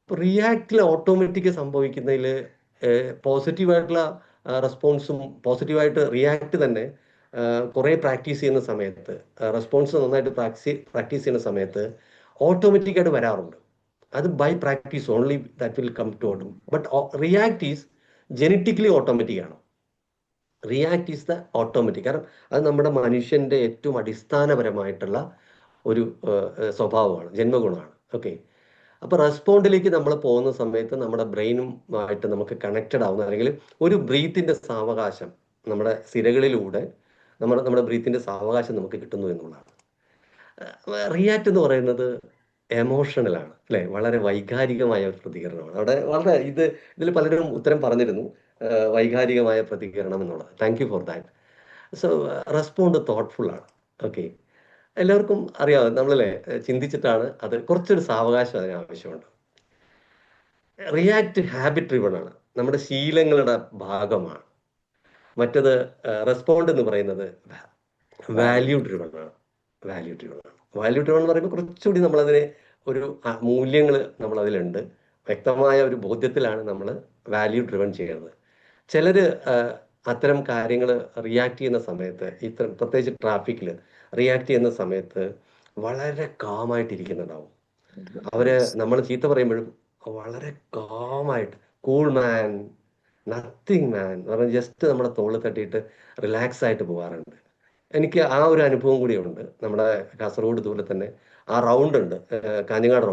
റിയാക്റ്റിൽ ഓട്ടോമാറ്റിക് സംഭവിക്കുന്നതിൽ പോസിറ്റീവായിട്ടുള്ള റെസ്പോൺസും പോസിറ്റീവായിട്ട് റിയാക്ട് തന്നെ കുറേ പ്രാക്ടീസ് ചെയ്യുന്ന സമയത്ത്, റെസ്പോൺസ് നന്നായിട്ട് പ്രാക്ടീസ് ചെയ്യുന്ന സമയത്ത് ഓട്ടോമാറ്റിക്കായിട്ട് വരാറുണ്ട്. അത് by practice only that will come to ഓട്ടം. But react is genetically automatic ആണ്. React is the automatic. കാരണം അത് നമ്മുടെ മനുഷ്യന്റെ ഏറ്റവും അടിസ്ഥാനപരമായിട്ടുള്ള ഒരു സ്വഭാവമാണ്, ജന്മഗുണമാണ്. ഓക്കെ, അപ്പോൾ റെസ്പോണ്ടിലേക്ക് നമ്മൾ പോകുന്ന സമയത്ത് നമ്മുടെ ബ്രെയിനുമായിട്ട് നമുക്ക് കണക്റ്റഡ് ആവുന്ന, അല്ലെങ്കിൽ ഒരു ബ്രീത്തിന്റെ സാവകാശം നമ്മുടെ സിരകളിലൂടെ നമ്മുടെ ബ്രീത്തിന്റെ സാവകാശം നമുക്ക് കിട്ടുന്നു എന്നുള്ളതാണ്. റിയാക്ട് എന്ന് പറയുന്നത് എമോഷണലാണ്, അല്ലെ? വളരെ വൈകാരികമായ ഒരു പ്രതികരണമാണ്. അവിടെ വളരെ ഇതിൽ പലരും ഉത്തരം പറഞ്ഞിരുന്നു, വൈകാരികമായ പ്രതികരണം എന്നുള്ളത്. Thank you for that. So respond thoughtful ആണ്. ഓക്കെ, എല്ലാവർക്കും അറിയാം, നമ്മളല്ലേ ചിന്തിച്ചിട്ടാണ്. അത് കുറച്ചൊരു സാവകാശം അതിന് ആവശ്യമുണ്ട്. റിയാക്ട് ഹാബിറ്റ് ഡ്രിവൺ ആണ്, നമ്മുടെ ശീലങ്ങളുടെ ഭാഗമാണ്. മറ്റത് റെസ്പോണ്ട് എന്ന് പറയുന്നത് വാല്യൂ ഡ്രിവൺ ആണ്. വാല്യൂ ഡ്രിവൺ എന്ന് പറയുമ്പോൾ കുറച്ചുകൂടി നമ്മളതിനെ ഒരു മൂല്യങ്ങൾ നമ്മളതിലുണ്ട്, വ്യക്തമായ ഒരു ബോധ്യത്തിലാണ് നമ്മൾ വാല്യൂ ഡ്രിവൺ ചെയ്യുന്നത്. ചിലർ അത്തരം കാര്യങ്ങൾ റിയാക്ട് ചെയ്യുന്ന സമയത്ത്, പ്രത്യേകിച്ച് ട്രാഫിക്കിൽ റിയാക്ട് ചെയ്യുന്ന സമയത്ത് വളരെ കാമായിട്ടിരിക്കുന്നുണ്ടാവും. നമ്മൾ ചീത്ത പറയുമ്പോഴും വളരെ കാമായിട്ട്, കൂൾ മാൻ, നത്തിങ് മാൻ എന്ന് പറഞ്ഞാൽ ജസ്റ്റ് നമ്മുടെ തോളിൽ തട്ടിയിട്ട് റിലാക്സ് ആയിട്ട് പോകാറുണ്ട്. എനിക്ക് ആ ഒരു അനുഭവം കൂടിയുണ്ട്. നമ്മുടെ കാസർഗോഡ് ദൂരെ തന്നെ ആ റൗണ്ട് ഉണ്ട്, കാഞ്ഞങ്ങാട്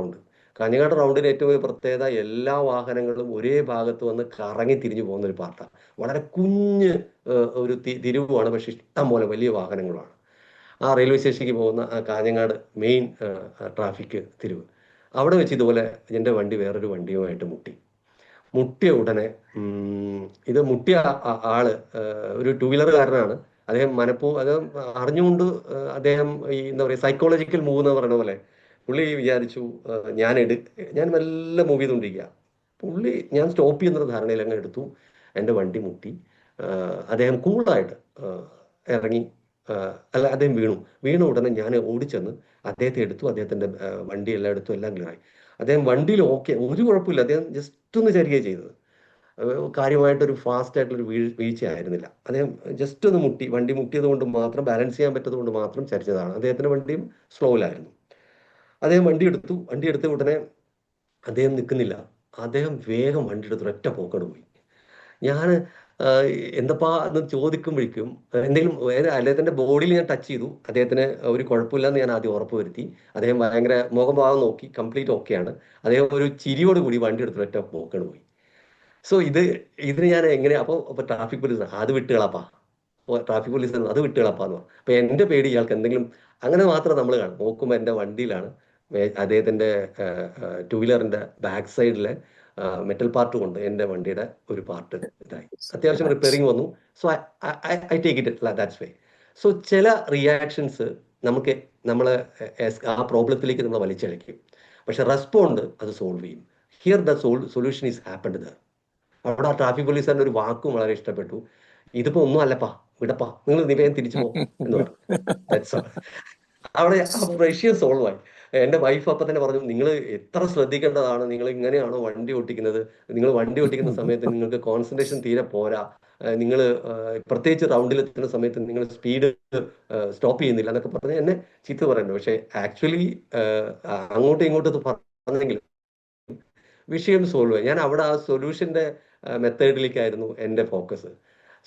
റൗണ്ടിന് ഏറ്റവും വലിയ പ്രത്യേകത, എല്ലാ വാഹനങ്ങളും ഒരേ ഭാഗത്ത് വന്ന് കറങ്ങി തിരിഞ്ഞു പോകുന്ന ഒരു പാർട്ടാണ്. വളരെ കുഞ്ഞ് ഒരു തിരിവുമാണ്, പക്ഷെ ഇഷ്ടം പോലെ വലിയ വാഹനങ്ങളാണ്. ആ റെയിൽവേ സ്റ്റേഷനിലേക്ക് പോകുന്ന ആ കാഞ്ഞങ്ങാട് മെയിൻ ട്രാഫിക് തിരിവ്, അവിടെ വെച്ച് ഇതുപോലെ എൻ്റെ വണ്ടി വേറൊരു വണ്ടിയുമായിട്ട് മുട്ടിയ ഉടനെ ഇത് മുട്ടിയ ആള് ഒരു ടൂ വീലറുകാരനാണ്. അദ്ദേഹം അദ്ദേഹം അറിഞ്ഞുകൊണ്ട് അദ്ദേഹം ഈ എന്താ പറയുക സൈക്കോളജിക്കൽ മൂവ് എന്ന് പറയുന്ന പോലെ പുള്ളി വിചാരിച്ചു ഞാൻ മെല്ലെ മൂവ് ചെയ്തുകൊണ്ടിരിക്കുക. ഞാൻ സ്റ്റോപ്പ് ചെയ്യുന്ന ധാരണയിൽ അങ്ങ് എടുത്തു, എൻ്റെ വണ്ടി മുട്ടി. അദ്ദേഹം കൂളായിട്ട് ഇറങ്ങി, അദ്ദേഹം വീണു ഉടനെ ഞാൻ ഓടിച്ചെന്ന് അദ്ദേഹത്തെ എടുത്തു. അദ്ദേഹത്തിൻ്റെ വണ്ടി എല്ലാം എടുത്തു, എല്ലാം ക്ലിയറായി. അദ്ദേഹം വണ്ടിയിൽ ഓക്കെ, ഒരു കുഴപ്പമില്ല. അദ്ദേഹം ജസ്റ്റ് ഒന്ന് ചരികയാണ് ചെയ്തത്, കാര്യമായിട്ടൊരു ഫാസ്റ്റ് ആയിട്ടുള്ളൊരു വീഴ്ച ആയിരുന്നില്ല. അദ്ദേഹം ജസ്റ്റ് ഒന്ന് വണ്ടി മുട്ടിയത് കൊണ്ട് മാത്രം, ബാലൻസ് ചെയ്യാൻ പറ്റത് കൊണ്ട് മാത്രം ചരിച്ചതാണ്. അദ്ദേഹത്തിൻ്റെ വണ്ടിയും സ്ലോയിലായിരുന്നു. അദ്ദേഹം വണ്ടി എടുത്ത ഉടനെ അദ്ദേഹം നിൽക്കുന്നില്ല, അദ്ദേഹം വേഗം വണ്ടി എടുത്ത് ഒറ്റ പോക്കോട് പോയി. ഞാൻ എന്തപ്പാ എന്ന് ചോദിക്കുമ്പോഴേക്കും എന്തെങ്കിലും അദ്ദേഹത്തിൻ്റെ ബോഡിയിൽ ഞാൻ ടച്ച് ചെയ്തു. അദ്ദേഹത്തിന് ഒരു കുഴപ്പമില്ലെന്ന് ഞാൻ ആദ്യം ഉറപ്പ് വരുത്തി. അദ്ദേഹം ഭയങ്കര മുഖഭാവം നോക്കി, കംപ്ലീറ്റ് ഓക്കെയാണ്. അദ്ദേഹം ഒരു ചിരിയോട് കൂടി വണ്ടി എടുത്ത് ഒറ്റ പോക്കോട് പോയി. സോ ഇതിന് ഞാൻ എങ്ങനെ, അപ്പോൾ ട്രാഫിക് പോലീസ് അത് വിട്ടുകളപ്പാ, ട്രാഫിക് പോലീസ് അത് വിട്ടുകളപ്പാന്ന് പറഞ്ഞു. അപ്പോൾ എൻ്റെ പേടി ഇയാൾക്ക് എന്തെങ്കിലും, അങ്ങനെ മാത്രം നമ്മൾ നോക്കുമ്പോൾ എൻ്റെ വണ്ടിയിലാണ് അദ്ദേഹത്തിൻ്റെ ടൂ വീലറിൻ്റെ ബാക്ക് സൈഡിലെ മെറ്റൽ പാർട്ട് കൊണ്ട് എൻ്റെ വണ്ടിയുടെ ഒരു പാർട്ട് ഇതായി. അത്യാവശ്യം റിപ്പയറിങ് വന്നു. So I take it that's way. So ചില റിയാക്ഷൻസ് നമുക്ക് നമ്മളെ ആ പ്രോബ്ലത്തിലേക്ക് നമ്മൾ വലിച്ചഴക്കും. പക്ഷെ റെസ്പോണ്ട് അത് സോൾവ് ചെയ്യും. Here the solution is happened there. അവിടെ ആ ട്രാഫിക് പോലീസുകാരൻ്റെ ഒരു വാക്കും വളരെ ഇഷ്ടപ്പെട്ടു. ഇതിപ്പോ ഒന്നും അല്ലപ്പാ, വിടപ്പാ, നിങ്ങൾ നിവേദനം തിരിച്ചു പോകും എന്ന് പറഞ്ഞു. അവിടെ ആ പ്രശ്നം സോൾവ് ആയി. എൻ്റെ വൈഫ് അപ്പം തന്നെ പറഞ്ഞു, നിങ്ങൾ എത്ര ശ്രദ്ധിക്കേണ്ടതാണ്, നിങ്ങൾ ഇങ്ങനെയാണോ വണ്ടി ഓട്ടിക്കുന്നത്, നിങ്ങൾ വണ്ടി ഓട്ടിക്കുന്ന സമയത്ത് നിങ്ങൾക്ക് കോൺസെൻട്രേഷൻ തീരെ പോരാ, നിങ്ങൾ പ്രത്യേകിച്ച് റൗണ്ടിൽ എത്തുന്ന സമയത്ത് നിങ്ങൾ സ്പീഡ് സ്റ്റോപ്പ് ചെയ്യുന്നില്ല എന്നൊക്കെ പറഞ്ഞ് എന്നെ ചീത്ത പറയുന്നുണ്ട്. പക്ഷേ ആക്ച്വലി അങ്ങോട്ടും ഇങ്ങോട്ടും പറഞ്ഞെങ്കിൽ വിഷയം സോൾവ് ആയി. ഞാൻ അവിടെ ആ സൊല്യൂഷൻ്റെ മെത്തേഡിലേക്കായിരുന്നു എൻ്റെ ഫോക്കസ്.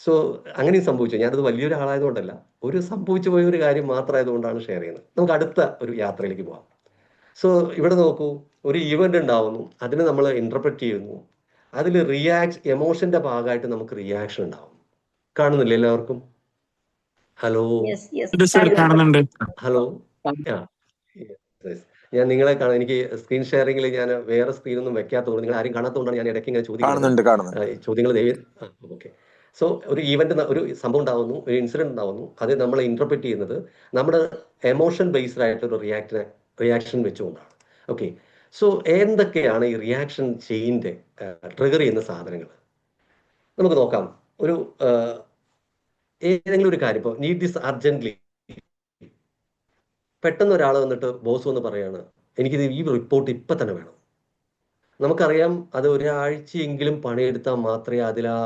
സോ അങ്ങനെയും സംഭവിച്ചു. ഞാനത് വലിയൊരാളായതുകൊണ്ടല്ല, ഒരു സംഭവിച്ചു പോയ ഒരു കാര്യം മാത്രമായതുകൊണ്ടാണ് ഷെയർ ചെയ്യുന്നത്. നമുക്ക് അടുത്ത ഒരു യാത്രയിലേക്ക് പോകാം. സോ ഇവിടെ നോക്കൂ, ഒരു ഈവൻ്റ് ഉണ്ടാവുന്നു, അതിനെ നമ്മൾ ഇൻ്റർപ്രറ്റ് ചെയ്യുന്നു, അതിൽ എമോഷൻ്റെ ഭാഗമായിട്ട് നമുക്ക് റിയാക്ഷൻ ഉണ്ടാവും. കാണുന്നില്ല എല്ലാവർക്കും? ഹലോ കാണുന്നുണ്ട്. ഹലോ, ഞാൻ നിങ്ങളെ കാണാം. എനിക്ക് സ്ക്രീൻ ഷെയറിംഗിൽ ഞാൻ വേറെ സ്ക്രീനൊന്നും വെക്കാത്തതുകൊണ്ട്, നിങ്ങൾ ആരും കാണാത്തതുകൊണ്ടാണ് ഞാൻ ഇടയ്ക്ക് ഇങ്ങനെ ചോദ്യങ്ങൾ ഓക്കെ. സോ ഒരു ഈവന്റ്, ഒരു സംഭവം ഉണ്ടാവുന്നു, ഒരു ഇൻസിഡന്റ് ഉണ്ടാവുന്നു, അത് നമ്മൾ ഇന്റർപ്രറ്റ് ചെയ്യുന്നത് നമ്മുടെ എമോഷൻ ബേസ്ഡ് ആയിട്ടൊരു റിയാക്ഷൻ വെച്ചുകൊണ്ടാണ്. ഓക്കെ. സോ എന്തൊക്കെയാണ് ഈ റിയാക്ഷൻ ചെയിൻ്റെ ട്രിഗർ ചെയ്യുന്ന സാധനങ്ങൾ നമുക്ക് നോക്കാം. ഒരു ഏതെങ്കിലും ഒരു കാര്യം, ഇപ്പോൾ നീഡ് ദിസ് അർജന്റ്ലി, പെട്ടെന്ന് ഒരാൾ വന്നിട്ട് ബോസ് എന്ന് പറയാണ്, എനിക്കിത് ഈ റിപ്പോർട്ട് ഇപ്പം തന്നെ വേണം. നമുക്കറിയാം, അത് ഒരാഴ്ചയെങ്കിലും പണിയെടുത്താൽ മാത്രമേ അതിൽ ആ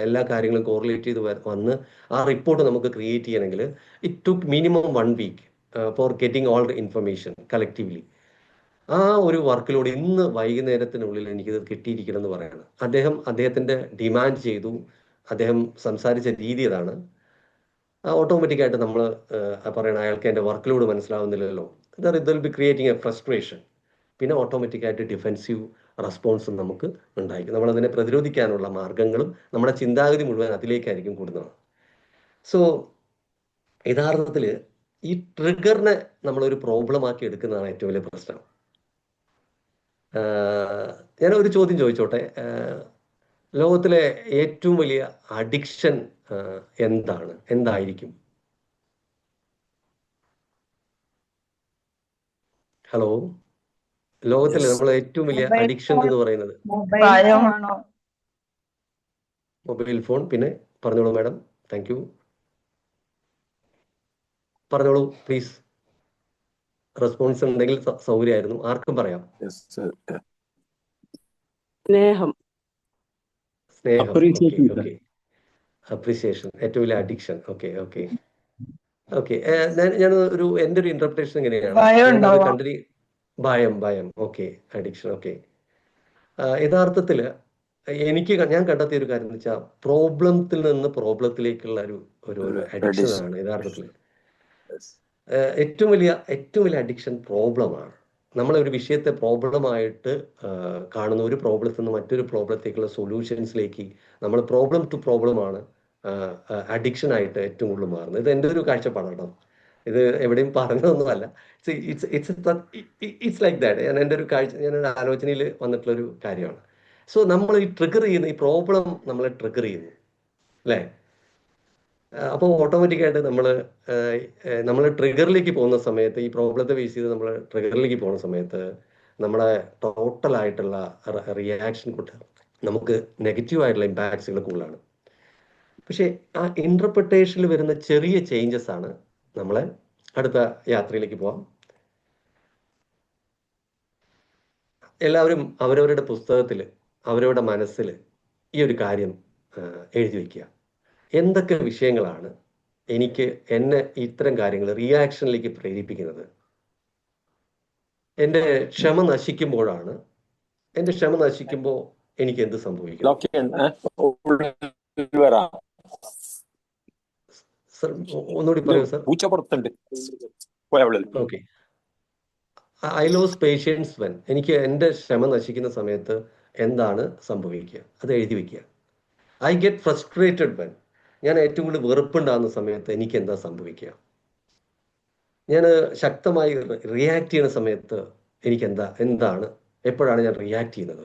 എല്ലാ കാര്യങ്ങളും കോറിലേറ്റ് ചെയ്ത് വന്ന് ആ റിപ്പോർട്ട് നമുക്ക് ക്രിയേറ്റ് ചെയ്യണമെങ്കിൽ it took minimum 1 week for getting all the information collectively. ആ ഒരു വർക്കിലൂടെ ഇന്ന് വൈകുന്നേരത്തിനുള്ളിൽ എനിക്കിത് കിട്ടിയിരിക്കണം എന്ന് പറയാണ്. അദ്ദേഹത്തിൻ്റെ ഡിമാൻഡ് ചെയ്തു, അദ്ദേഹം സംസാരിച്ച രീതി അതാണ്. ഓട്ടോമാറ്റിക്കായിട്ട് നമ്മൾ പറയണം, അയാൾക്ക് എൻ്റെ വർക്ക് ലോഡ് മനസ്സിലാവുന്നില്ലല്ലോ, it will be creating a frustration. പിന്നെ ഓട്ടോമാറ്റിക്കായിട്ട് ഡിഫെൻസീവ് റെസ്പോൺസും നമുക്ക് ഉണ്ടായിരിക്കും. നമ്മളതിനെ പ്രതിരോധിക്കാനുള്ള മാർഗങ്ങളും നമ്മുടെ ചിന്താഗതി മുഴുവൻ അതിലേക്കായിരിക്കും കൂടുന്നത്. സോ യഥാർത്ഥത്തിൽ ഈ ട്രിഗറിനെ നമ്മളൊരു പ്രോബ്ലമാക്കി എടുക്കുന്നതാണ് ഏറ്റവും വലിയ പ്രശ്നം. ഞാൻ ഒരു ചോദ്യം ചോദിച്ചോട്ടെ, ലോകത്തിലെ ഏറ്റവും വലിയ അഡിക്ഷൻ എന്തായിരിക്കും? ഹലോ, ലോകത്തിലെ നമ്മളെ ഏറ്റവും വലിയ അഡിക്ഷൻ എന്ന് പറയുന്നത് മൊബൈൽ ഫോൺ. പിന്നെ പറഞ്ഞോളൂ മാഡം, താങ്ക് യു, പറഞ്ഞോളൂ പ്ലീസ്. റെസ്പോൺസ് ഉണ്ടെങ്കിൽ സൗകര്യമായിരുന്നു. ആർക്കും പറയാം. സ്നേഹം, അപ്രീസിയേഷൻ ഏറ്റവും വലിയ അഡിക്ഷൻ. ഓക്കെ. ഞാൻ എൻ്റെ ഒരു ഇന്റർപ്രിട്ടേഷൻ എങ്ങനെയാണ്? ഭയം. Okay, addiction. ഓക്കെ. യഥാർത്ഥത്തിൽ ഞാൻ കണ്ടെത്തിയ ഒരു കാര്യം എന്ന് വെച്ചാൽ, പ്രോബ്ലത്തിൽ നിന്ന് പ്രോബ്ലത്തിലേക്കുള്ള ഒരു അഡിക്ഷൻ ആണ് യഥാർത്ഥത്തിൽ. ഏറ്റവും വലിയ അഡിക്ഷൻ പ്രോബ്ലമാണ്. നമ്മളൊരു വിഷയത്തെ പ്രോബ്ലമായിട്ട് കാണുന്ന, ഒരു പ്രോബ്ലത്തിൽ നിന്ന് മറ്റൊരു പ്രോബ്ലത്തേക്കുള്ള സൊല്യൂഷൻസിലേക്ക് നമ്മൾ പ്രോബ്ലം ടു പ്രോബ്ലമാണ് അഡിക്ഷൻ ആയിട്ട് ഏറ്റവും കൂടുതൽ മാറുന്നത്. ഇത് എൻ്റെ ഒരു കാഴ്ചപ്പാടാണ്. ഇത് എവിടെയും പറഞ്ഞതൊന്നുമല്ല. It's like that. എൻ്റെ ഒരു ഞാനൊരു ആലോചനയിൽ വന്നിട്ടുള്ളൊരു കാര്യമാണ്. സോ നമ്മൾ ഈ ട്രിഗർ ചെയ്യുന്ന ഈ പ്രോബ്ലം നമ്മളെ ട്രിഗർ ചെയ്യുന്നു, അല്ലേ? അപ്പോൾ ഓട്ടോമാറ്റിക്കായിട്ട് നമ്മൾ ട്രിഗറിലേക്ക് പോകുന്ന സമയത്ത്, ഈ പ്രോബ്ലത്തെ ബേസ് ചെയ്ത് നമ്മൾ ട്രിഗറിലേക്ക് പോകുന്ന സമയത്ത് നമ്മുടെ ടോട്ടലായിട്ടുള്ള റിയാക്ഷൻ കൊണ്ട് നമുക്ക് നെഗറ്റീവായിട്ടുള്ള ഇമ്പാക്ട്സുകൾ കൂടുതലാണ്. പക്ഷേ ആ ഇൻ്റർപ്രിട്ടേഷനിൽ വരുന്ന ചെറിയ ചേഞ്ചസ് ആണ് നമ്മളെ അടുത്ത യാത്രയിലേക്ക് പോവാം. എല്ലാവരും അവരവരുടെ പുസ്തകത്തിൽ, അവരവരുടെ മനസ്സിൽ ഈ ഒരു കാര്യം എഴുതി വയ്ക്കുക. എന്തൊക്കെ വിഷയങ്ങളാണ് എന്നെ ഇത്തരം കാര്യങ്ങൾ റിയാക്ഷനിലേക്ക് പ്രേരിപ്പിക്കുന്നത്? എൻ്റെ ക്ഷമ നശിക്കുമ്പോഴാണ്. എൻ്റെ ക്ഷമ നശിക്കുമ്പോൾ എനിക്ക് എന്ത് സംഭവിക്കും? സർ ഒന്നുകൂടി പറയൂ sir. Okay. I lose patience when, എനിക്ക് എൻ്റെ ക്ഷമ നശിക്കുന്ന സമയത്ത് എന്താണ് സംഭവിക്കുക? അത് എഴുതി വയ്ക്കുക. ഐ ഗെറ്റ് ഫ്രസ്ട്രേറ്റഡ് വെൻ, ഞാൻ ഏറ്റവും കൂടുതൽ വെറുപ്പുണ്ടാകുന്ന സമയത്ത് എനിക്ക് എന്താ സംഭവിക്കുക? ഞാൻ ശക്തമായി റിയാക്ട് ചെയ്യുന്ന സമയത്ത് എനിക്ക് എപ്പോഴാണ് ഞാൻ റിയാക്ട് ചെയ്യുന്നത്?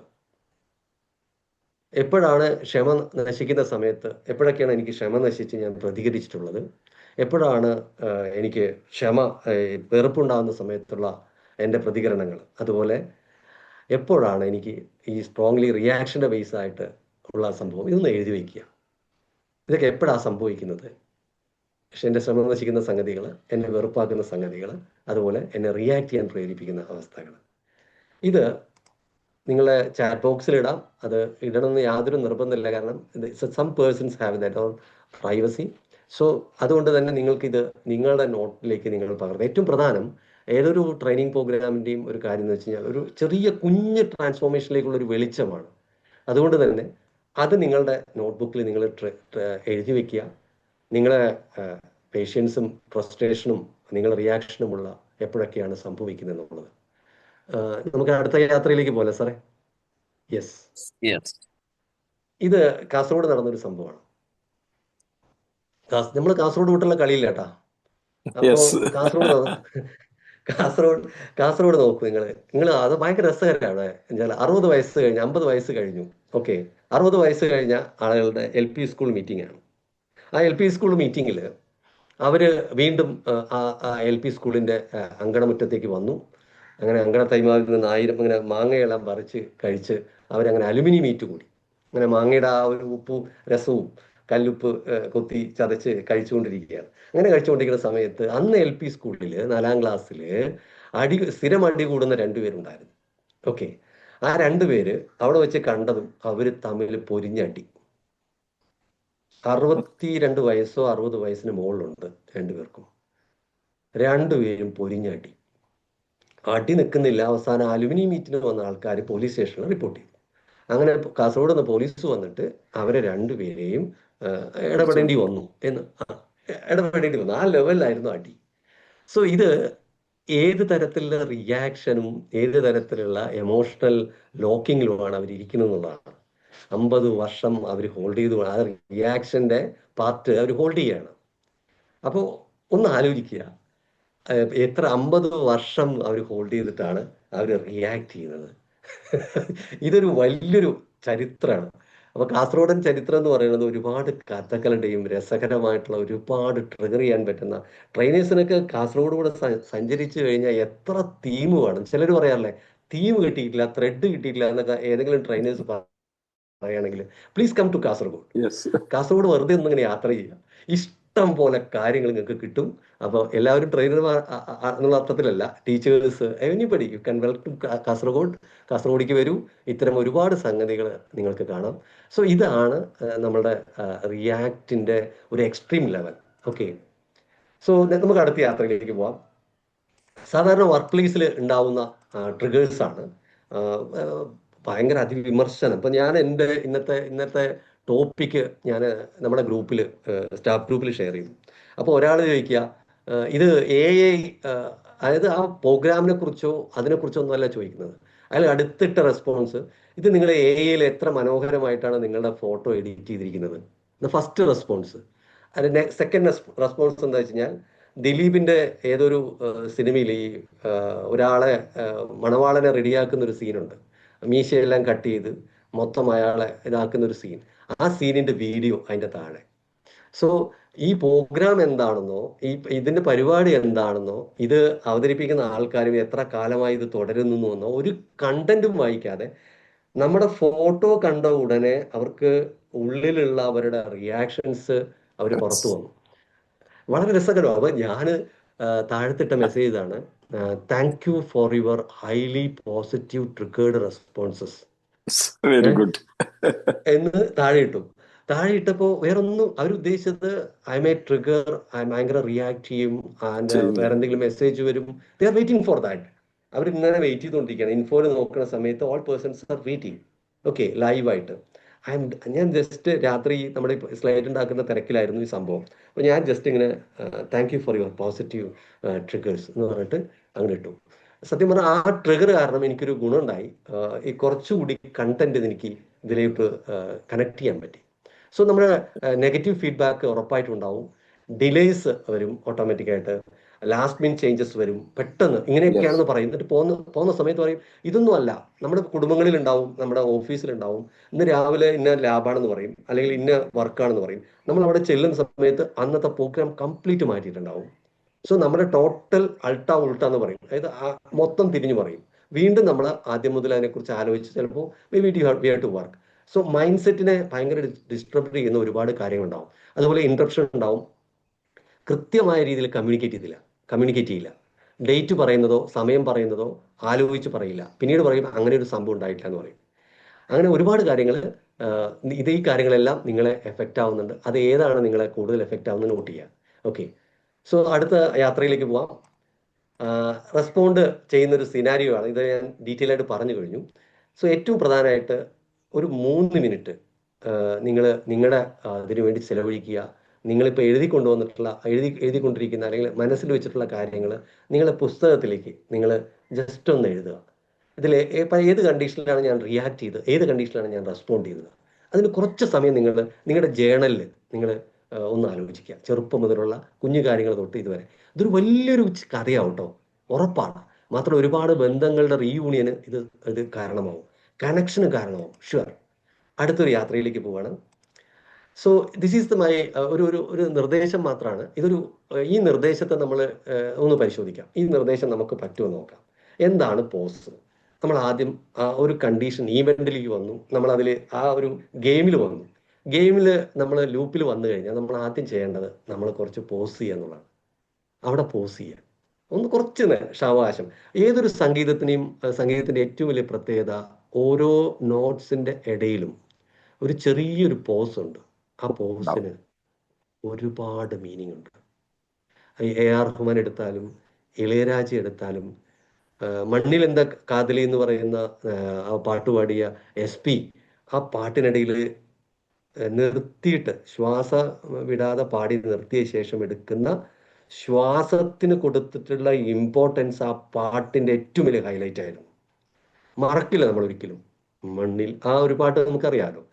എപ്പോഴാണ് ക്ഷമ നശിക്കുന്ന സമയത്ത്, എപ്പോഴൊക്കെയാണ് എനിക്ക് ക്ഷമ നശിച്ച് ഞാൻ പ്രതികരിച്ചിട്ടുള്ളത്, എപ്പോഴാണ് എനിക്ക് വെറുപ്പുണ്ടാകുന്ന സമയത്തുള്ള എൻ്റെ പ്രതികരണങ്ങൾ, അതുപോലെ എപ്പോഴാണ് എനിക്ക് ഈ സ്ട്രോങ്ലി റിയാക്ഷൻ്റെ ബേസ് ആയിട്ട് ഉള്ള സംഭവം, ഇതൊന്ന് എഴുതി വയ്ക്കുക. ഇതൊക്കെ എപ്പോഴാണ് സംഭവിക്കുന്നത്? പക്ഷെ എൻ്റെ ശ്രമം നശിക്കുന്ന സംഗതികൾ, എന്നെ വെറുപ്പാക്കുന്ന സംഗതികൾ, അതുപോലെ എന്നെ റിയാക്ട് ചെയ്യാൻ പ്രേരിപ്പിക്കുന്ന അവസ്ഥകൾ, ഇത് നിങ്ങളെ ചാറ്റ് ബോക്സിൽ ഇടാം. അത് ഇടണമെന്ന് യാതൊരു നിർബന്ധമില്ല, കാരണം some persons have that own privacy. So അതുകൊണ്ട് തന്നെ നിങ്ങൾക്കിത് നിങ്ങളുടെ നോട്ടിലേക്ക് നിങ്ങൾ പകർന്നു. ഏറ്റവും പ്രധാനം ഏതൊരു ട്രെയിനിങ് പ്രോഗ്രാമിൻ്റെയും ഒരു കാര്യം എന്ന് വെച്ച് കഴിഞ്ഞാൽ ഒരു ചെറിയ കുഞ്ഞ് ട്രാൻസ്ഫോർമേഷനിലേക്കുള്ള ഒരു വെളിച്ചമാണ്. അതുകൊണ്ട് തന്നെ അത് നിങ്ങളുടെ നോട്ട്ബുക്കിൽ നിങ്ങൾ എഴുതി വെക്കുക. നിങ്ങളെ പേഷ്യൻസും ഫ്രസ്ട്രേഷനും നിങ്ങളുടെ റിയാക്ഷനുമുള്ള എപ്പോഴൊക്കെയാണ് സംഭവിക്കുന്നത് എന്നുള്ളത്. നമുക്ക് അടുത്ത യാത്രയിലേക്ക് പോലെ സാറേ. യെസ്, ഇത് കാസർഗോഡ് നടന്നൊരു സംഭവമാണ്. നമ്മൾ കാസർഗോഡ് വിട്ടുള്ള കളിയില്ല കേട്ടാ. അപ്പോൾ കാസർഗോഡ് നോക്കൂ നിങ്ങൾ അത് ഭയങ്കര രസകരമാണ്. എന്നാൽ 60 വയസ്സ് കഴിഞ്ഞ് 50 വയസ്സ് കഴിഞ്ഞു. ഓക്കെ, 60 വയസ്സ് കഴിഞ്ഞ ആളുകളുടെ LP സ്കൂൾ മീറ്റിംഗ് ആണ്. ആ LP സ്കൂൾ മീറ്റിങ്ങിൽ അവർ വീണ്ടും LP സ്കൂളിൻ്റെ അങ്കണമുറ്റത്തേക്ക് വന്നു. അങ്ങനെ അങ്കണത്തൈമാവിൽ നിന്ന് 1000 ഇങ്ങനെ മാങ്ങയെല്ലാം പറിച്ച് കഴിച്ച് അവരങ്ങനെ അലുമിനി മീറ്റ് കൂടി. അങ്ങനെ മാങ്ങയുടെ ആ ഒരു ഉപ്പും രസവും കല്ലുപ്പ് കൊത്തി ചതച്ച് കഴിച്ചുകൊണ്ടിരിക്കുകയാണ്. അങ്ങനെ കഴിച്ചുകൊണ്ടിരിക്കുന്ന സമയത്ത് അന്ന് LP സ്കൂളിൽ 4ാം ക്ലാസ്സിൽ സ്ഥിരം അടി കൂടുന്ന 2 പേരുണ്ടായിരുന്നു. ഓക്കെ, ആ 2 പേര് അവിടെ വെച്ച് കണ്ടതും അവർ തമ്മിൽ പൊരിഞ്ഞടി. 62 വയസ്സോ 60 വയസ്സിന് മുകളിലുണ്ട് 2 പേർക്കും. 2 പേരും പൊരിഞ്ഞടി. അടി നിൽക്കുന്നില്ല. അവസാനം അലുമിനിയം മീറ്റിന് വന്ന ആൾക്കാർ പോലീസ് സ്റ്റേഷനിൽ റിപ്പോർട്ട് ചെയ്തു. അങ്ങനെ കാസർഗോഡ് നിന്ന് പോലീസ് വന്നിട്ട് അവരെ 2 പേരെയും ഇടപെടേണ്ടി വന്നു. ആ ലെവലിലായിരുന്നു അടി. സോ ഇത് ഏത് തരത്തിലുള്ള റിയാക്ഷനും ഏത് തരത്തിലുള്ള എമോഷണൽ ലോക്കിങ്ങിലുമാണ് അവർ ഇരിക്കുന്നത് എന്നുള്ളതാണ്. 50 വർഷം അവർ ഹോൾഡ് ചെയ്തു. ആ റിയാക്ഷൻ്റെ പാർട്ട് അവർ ഹോൾഡ് ചെയ്യാണ്. അപ്പോൾ ഒന്ന് ആലോചിക്കുക, എത്ര 50 വർഷം അവർ ഹോൾഡ് ചെയ്തിട്ടാണ് അവർ റിയാക്ട് ചെയ്യുന്നത്. ഇതൊരു വലിയൊരു ചരിത്രമാണ്. അപ്പോൾ കാസർഗോഡൻ ചരിത്രം എന്ന് പറയുന്നത് ഒരുപാട് കഥകളുടെയും രസകരമായിട്ടുള്ള ഒരുപാട് ട്രിഗർ ചെയ്യാൻ പറ്റുന്ന, ട്രെയിനേഴ്സിനൊക്കെ കാസർഗോഡ് കൂടെ സഞ്ചരിച്ചു കഴിഞ്ഞാൽ എത്ര തീം വേണം. ചിലർ പറയാറില്ലേ തീം കിട്ടിയിട്ടില്ല, ത്രെഡ് കിട്ടിയിട്ടില്ല എന്നൊക്കെ ഏതെങ്കിലും ട്രെയിനേഴ്സ് പറയുകയാണെങ്കിൽ please come to Kasaragod. Kasaragod വെറുതെ ഒന്നിങ്ങനെ യാത്ര ചെയ്യുക, ഇഷ്ടം പോലെ കാര്യങ്ങൾ നിങ്ങൾക്ക് കിട്ടും. അപ്പോൾ എല്ലാവരും ട്രെയിനർമാർ എന്നുള്ള അർത്ഥത്തിലല്ല, teachers, anybody you can welcome കാസർഗോഡിലേക്ക് വരൂ. ഇത്തരം ഒരുപാട് സംഗതികൾ നിങ്ങൾക്ക് കാണാം. സോ ഇതാണ് നമ്മുടെ റിയാക്റ്റിൻ്റെ ഒരു എക്സ്ട്രീം ലെവൽ. ഓക്കെ, സോ നമുക്ക് അടുത്ത യാത്രയിലേക്ക് പോവാം. സാധാരണ വർക്ക് പ്ലേസിൽ ഉണ്ടാവുന്ന ട്രിഗേഴ്സാണ് ഭയങ്കര അതിവിമർശനം. ഇപ്പം ഞാൻ എൻ്റെ ഇന്നത്തെ ടോപ്പിക്ക് ഞാൻ നമ്മുടെ ഗ്രൂപ്പിൽ, സ്റ്റാഫ് ഗ്രൂപ്പിൽ ഷെയർ ചെയ്തു. അപ്പോൾ ഒരാൾ ചോദിക്കുക, ഇത് AI, അതായത് ആ പ്രോഗ്രാമിനെ കുറിച്ചോ അതിനെക്കുറിച്ചോ ഒന്നുമല്ല ചോദിക്കുന്നത്. അയാൾ അടുത്തിട്ട റെസ്പോൺസ്, ഇത് നിങ്ങൾ AI എത്ര മനോഹരമായിട്ടാണ് നിങ്ങളുടെ ഫോട്ടോ എഡിറ്റ് ചെയ്തിരിക്കുന്നത്. First response. അതിൻ്റെ സെക്കൻഡ് റെസ്പോൺസ് എന്താ വെച്ച് കഴിഞ്ഞാൽ, ദിലീപിൻ്റെ ഏതൊരു സിനിമയിൽ ഈ ഒരാളെ മണവാളനെ റെഡിയാക്കുന്നൊരു സീനുണ്ട്. മീശയെല്ലാം കട്ട് ചെയ്ത് മൊത്തം അയാളെ ഇതാക്കുന്നൊരു സീൻ. ആ സീനിൻ്റെ വീഡിയോ അതിൻ്റെ താഴെ. സോ ഈ പ്രോഗ്രാം എന്താണെന്നോ ഇതിൻ്റെ പരിപാടി എന്താണെന്നോ ഇത് അവതരിപ്പിക്കുന്ന ആൾക്കാരും എത്ര കാലമായി ഇത് തുടരുന്നു എന്നോ ഒരു കണ്ടന്റും വായിക്കാതെ നമ്മുടെ ഫോട്ടോ കണ്ട ഉടനെ അവർക്ക് ഉള്ളിലുള്ള അവരുടെ റിയാക്ഷൻസ് അവർ പുറത്തു വന്നു. വളരെ രസകരമാണ്. അപ്പോൾ ഞാൻ താഴത്തിട്ട മെസ്സേജ് ഇതാണ്, thank you for your highly positive triggered responses എന്ന് താഴെ ഇട്ടു. താഴെ ഇട്ടപ്പോൾ വേറൊന്നും അവരുദ്ദേശിച്ചത് ഐ മേ ട്രിഗർ, ഭയങ്കര റിയാക്ട് ചെയ്യും, ആൻഡ് വേറെ എന്തെങ്കിലും മെസ്സേജ് വരും. They are waiting for that. അവർ ഇങ്ങനെ വെയിറ്റ് ചെയ്തുകൊണ്ടിരിക്കുകയാണ്. ഇൻഫോയിൽ നോക്കുന്ന സമയത്ത് all persons are waiting. Okay, ലൈവായിട്ട്. ഞാൻ ജസ്റ്റ് രാത്രി നമ്മുടെ സ്ലൈഡ് ഉണ്ടാക്കുന്ന തിരക്കിലായിരുന്നു ഈ സംഭവം. അപ്പോൾ ഞാൻ ജസ്റ്റ് ഇങ്ങനെ thank you for your positive triggers എന്ന് പറഞ്ഞിട്ട് അങ്ങനെ ഇട്ടു. സത്യം പറഞ്ഞാൽ ആ ട്രിഗർ കാരണം എനിക്കൊരു ഗുണമുണ്ടായി. ഈ കുറച്ചുകൂടി കണ്ടന്റ് എനിക്ക് ഇതിലേക്ക് കണക്ട് ചെയ്യാൻ പറ്റി. സോ നമ്മുടെ നെഗറ്റീവ് ഫീഡ്ബാക്ക് ഉറപ്പായിട്ടുണ്ടാവും. ഡിലേസ് വരും ഓട്ടോമാറ്റിക്കായിട്ട്, ലാസ്റ്റ് മിനിറ്റ് ചേഞ്ചസ് വരും പെട്ടെന്ന്. ഇങ്ങനെയൊക്കെയാണെന്ന് പറയും. എന്നിട്ട് പോകുന്ന സമയത്ത് പറയും ഇതൊന്നും അല്ല. നമ്മുടെ കുടുംബങ്ങളിലുണ്ടാവും, നമ്മുടെ ഓഫീസിലുണ്ടാവും, ഇന്ന് രാവിലെ ഇന്ന ലാബാണെന്ന് പറയും, അല്ലെങ്കിൽ ഇന്ന വർക്കാണെന്ന് പറയും. നമ്മൾ അവിടെ ചെല്ലുന്ന സമയത്ത് അന്നത്തെ പ്രോഗ്രാം കംപ്ലീറ്റ് മാറ്റിയിട്ടുണ്ടാവും. സോ നമ്മുടെ ടോട്ടൽ ഉൾട്ട എന്ന് പറയും. അതായത് മൊത്തം തിരിഞ്ഞു പറയും. വീണ്ടും നമ്മൾ ആദ്യം മുതൽ അതിനെക്കുറിച്ച് ആലോചിച്ച് ചിലപ്പോൾ we have to work. So mind സെറ്റിനെ ഭയങ്കര ഡിസ്റ്റർബ് ചെയ്യുന്ന ഒരുപാട് കാര്യങ്ങളുണ്ടാവും. അതുപോലെ ഇൻട്രപ്ഷൻ ഉണ്ടാവും. കൃത്യമായ രീതിയിൽ കമ്മ്യൂണിക്കേറ്റ് ചെയ്യില്ല. ഡേറ്റ് പറയുന്നതോ സമയം പറയുന്നതോ ആലോചിച്ച് പറയില്ല. പിന്നീട് പറയും അങ്ങനെ ഒരു സംഭവം ഉണ്ടായിട്ടില്ല എന്ന് പറയും. അങ്ങനെ ഒരുപാട് കാര്യങ്ങൾ, ഈ കാര്യങ്ങളെല്ലാം നിങ്ങളെ എഫക്റ്റ് ആവുന്നുണ്ട്. അത് ഏതാണ് നിങ്ങളെ കൂടുതൽ എഫക്റ്റ് ആവുന്നത് നോട്ട് ചെയ്യുക. ഓക്കെ, സോ അടുത്ത യാത്രയിലേക്ക് പോവാം. റെസ്പോണ്ട് ചെയ്യുന്നൊരു സിനാരിയോ ആണ് ഇത്. ഞാൻ ഡീറ്റെയിൽ ആയിട്ട് പറഞ്ഞു കഴിഞ്ഞു. സോ ഏറ്റവും പ്രധാനമായിട്ട് ഒരു 3 മിനിറ്റ് നിങ്ങൾ നിങ്ങളുടെ ഇതിനു വേണ്ടി ചെലവഴിക്കുക. നിങ്ങളിപ്പോൾ എഴുതിക്കൊണ്ടിരിക്കുന്ന അല്ലെങ്കിൽ മനസ്സിൽ വെച്ചിട്ടുള്ള കാര്യങ്ങൾ നിങ്ങളുടെ പുസ്തകത്തിലേക്ക് നിങ്ങൾ ജസ്റ്റ് ഒന്ന് എഴുതുക. ഇതിൽ ഏത് കണ്ടീഷനിലാണ് ഞാൻ റിയാക്ട് ചെയ്തത്, ഏത് കണ്ടീഷനിലാണ് ഞാൻ റെസ്പോണ്ട് ചെയ്തത്, അതിന് കുറച്ച് സമയം നിങ്ങളുടെ ജേണലിൽ നിങ്ങൾ ഒന്ന് ആലോചിക്കുക. ചെറുപ്പം മുതലുള്ള കുഞ്ഞു കാര്യങ്ങൾ തൊട്ട് ഇതുവരെ. ഇതൊരു വലിയൊരു കഥയാവും കേട്ടോ, ഉറപ്പാണ്. മാത്രം ഒരുപാട് ബന്ധങ്ങളുടെ റീയൂണിയന് ഇത് കാരണമാവും, കണക്ഷന് കാരണമാവും, ഷുവർ. അടുത്തൊരു യാത്രയിലേക്ക് പോവാണ്. സോ ദിസ് ഈസ് മൈ ഒരു നിർദ്ദേശം മാത്രമാണ്. ഈ നിർദ്ദേശത്തെ നമ്മൾ ഒന്ന് പരിശോധിക്കാം. ഈ നിർദ്ദേശം നമുക്ക് പറ്റുമോ നോക്കാം. എന്താണ് പോസ്? നമ്മൾ ആദ്യം ഒരു കണ്ടീഷൻ ഈവെന്റിലേക്ക് വന്നു, നമ്മൾ അതിൽ ഒരു ഗെയിമിൽ വന്നു. ഗെയിമിൽ നമ്മൾ ലൂപ്പിൽ വന്നു കഴിഞ്ഞാൽ നമ്മൾ ആദ്യം ചെയ്യേണ്ടത് നമ്മൾ കുറച്ച് പോസ് ചെയ്യുക എന്നുള്ളതാണ്. അവിടെ പോസ് ചെയ്യുക, ഒന്ന് കുറച്ച് നേരം സാവകാശം. ഏതൊരു സംഗീതത്തിൻ്റെ ഏറ്റവും വലിയ പ്രത്യേകത, ഓരോ നോട്ട്സിൻ്റെ ഇടയിലും ഒരു ചെറിയൊരു പോസ് ഉണ്ട്. ആ പോസിന് ഒരുപാട് മീനിങ് ഉണ്ട്. AR റഹ്മാൻ എടുത്താലും ഇളയരാജ എടുത്താലും മണ്ണിൽ എന്താ കാതലി എന്ന് പറയുന്ന ആ പാട്ടുപാടിയ SP, ആ പാട്ടിനിടയിൽ നിർത്തിയിട്ട് ശ്വാസം വിടാതെ പാടി നിർത്തിയ ശേഷം എടുക്കുന്ന ശ്വാസത്തിന് കൊടുത്തിട്ടുള്ള ഇമ്പോർട്ടൻസ് ആ പാട്ടിൻ്റെ ഏറ്റവും വലിയ ഹൈലൈറ്റ് ആയിരുന്നു. മറക്കില്ല നമ്മൾ ഒരിക്കലും. മണ്ണിൽ ആ ഒരു പാട്ട് നമുക്കറിയാമല്ലോ.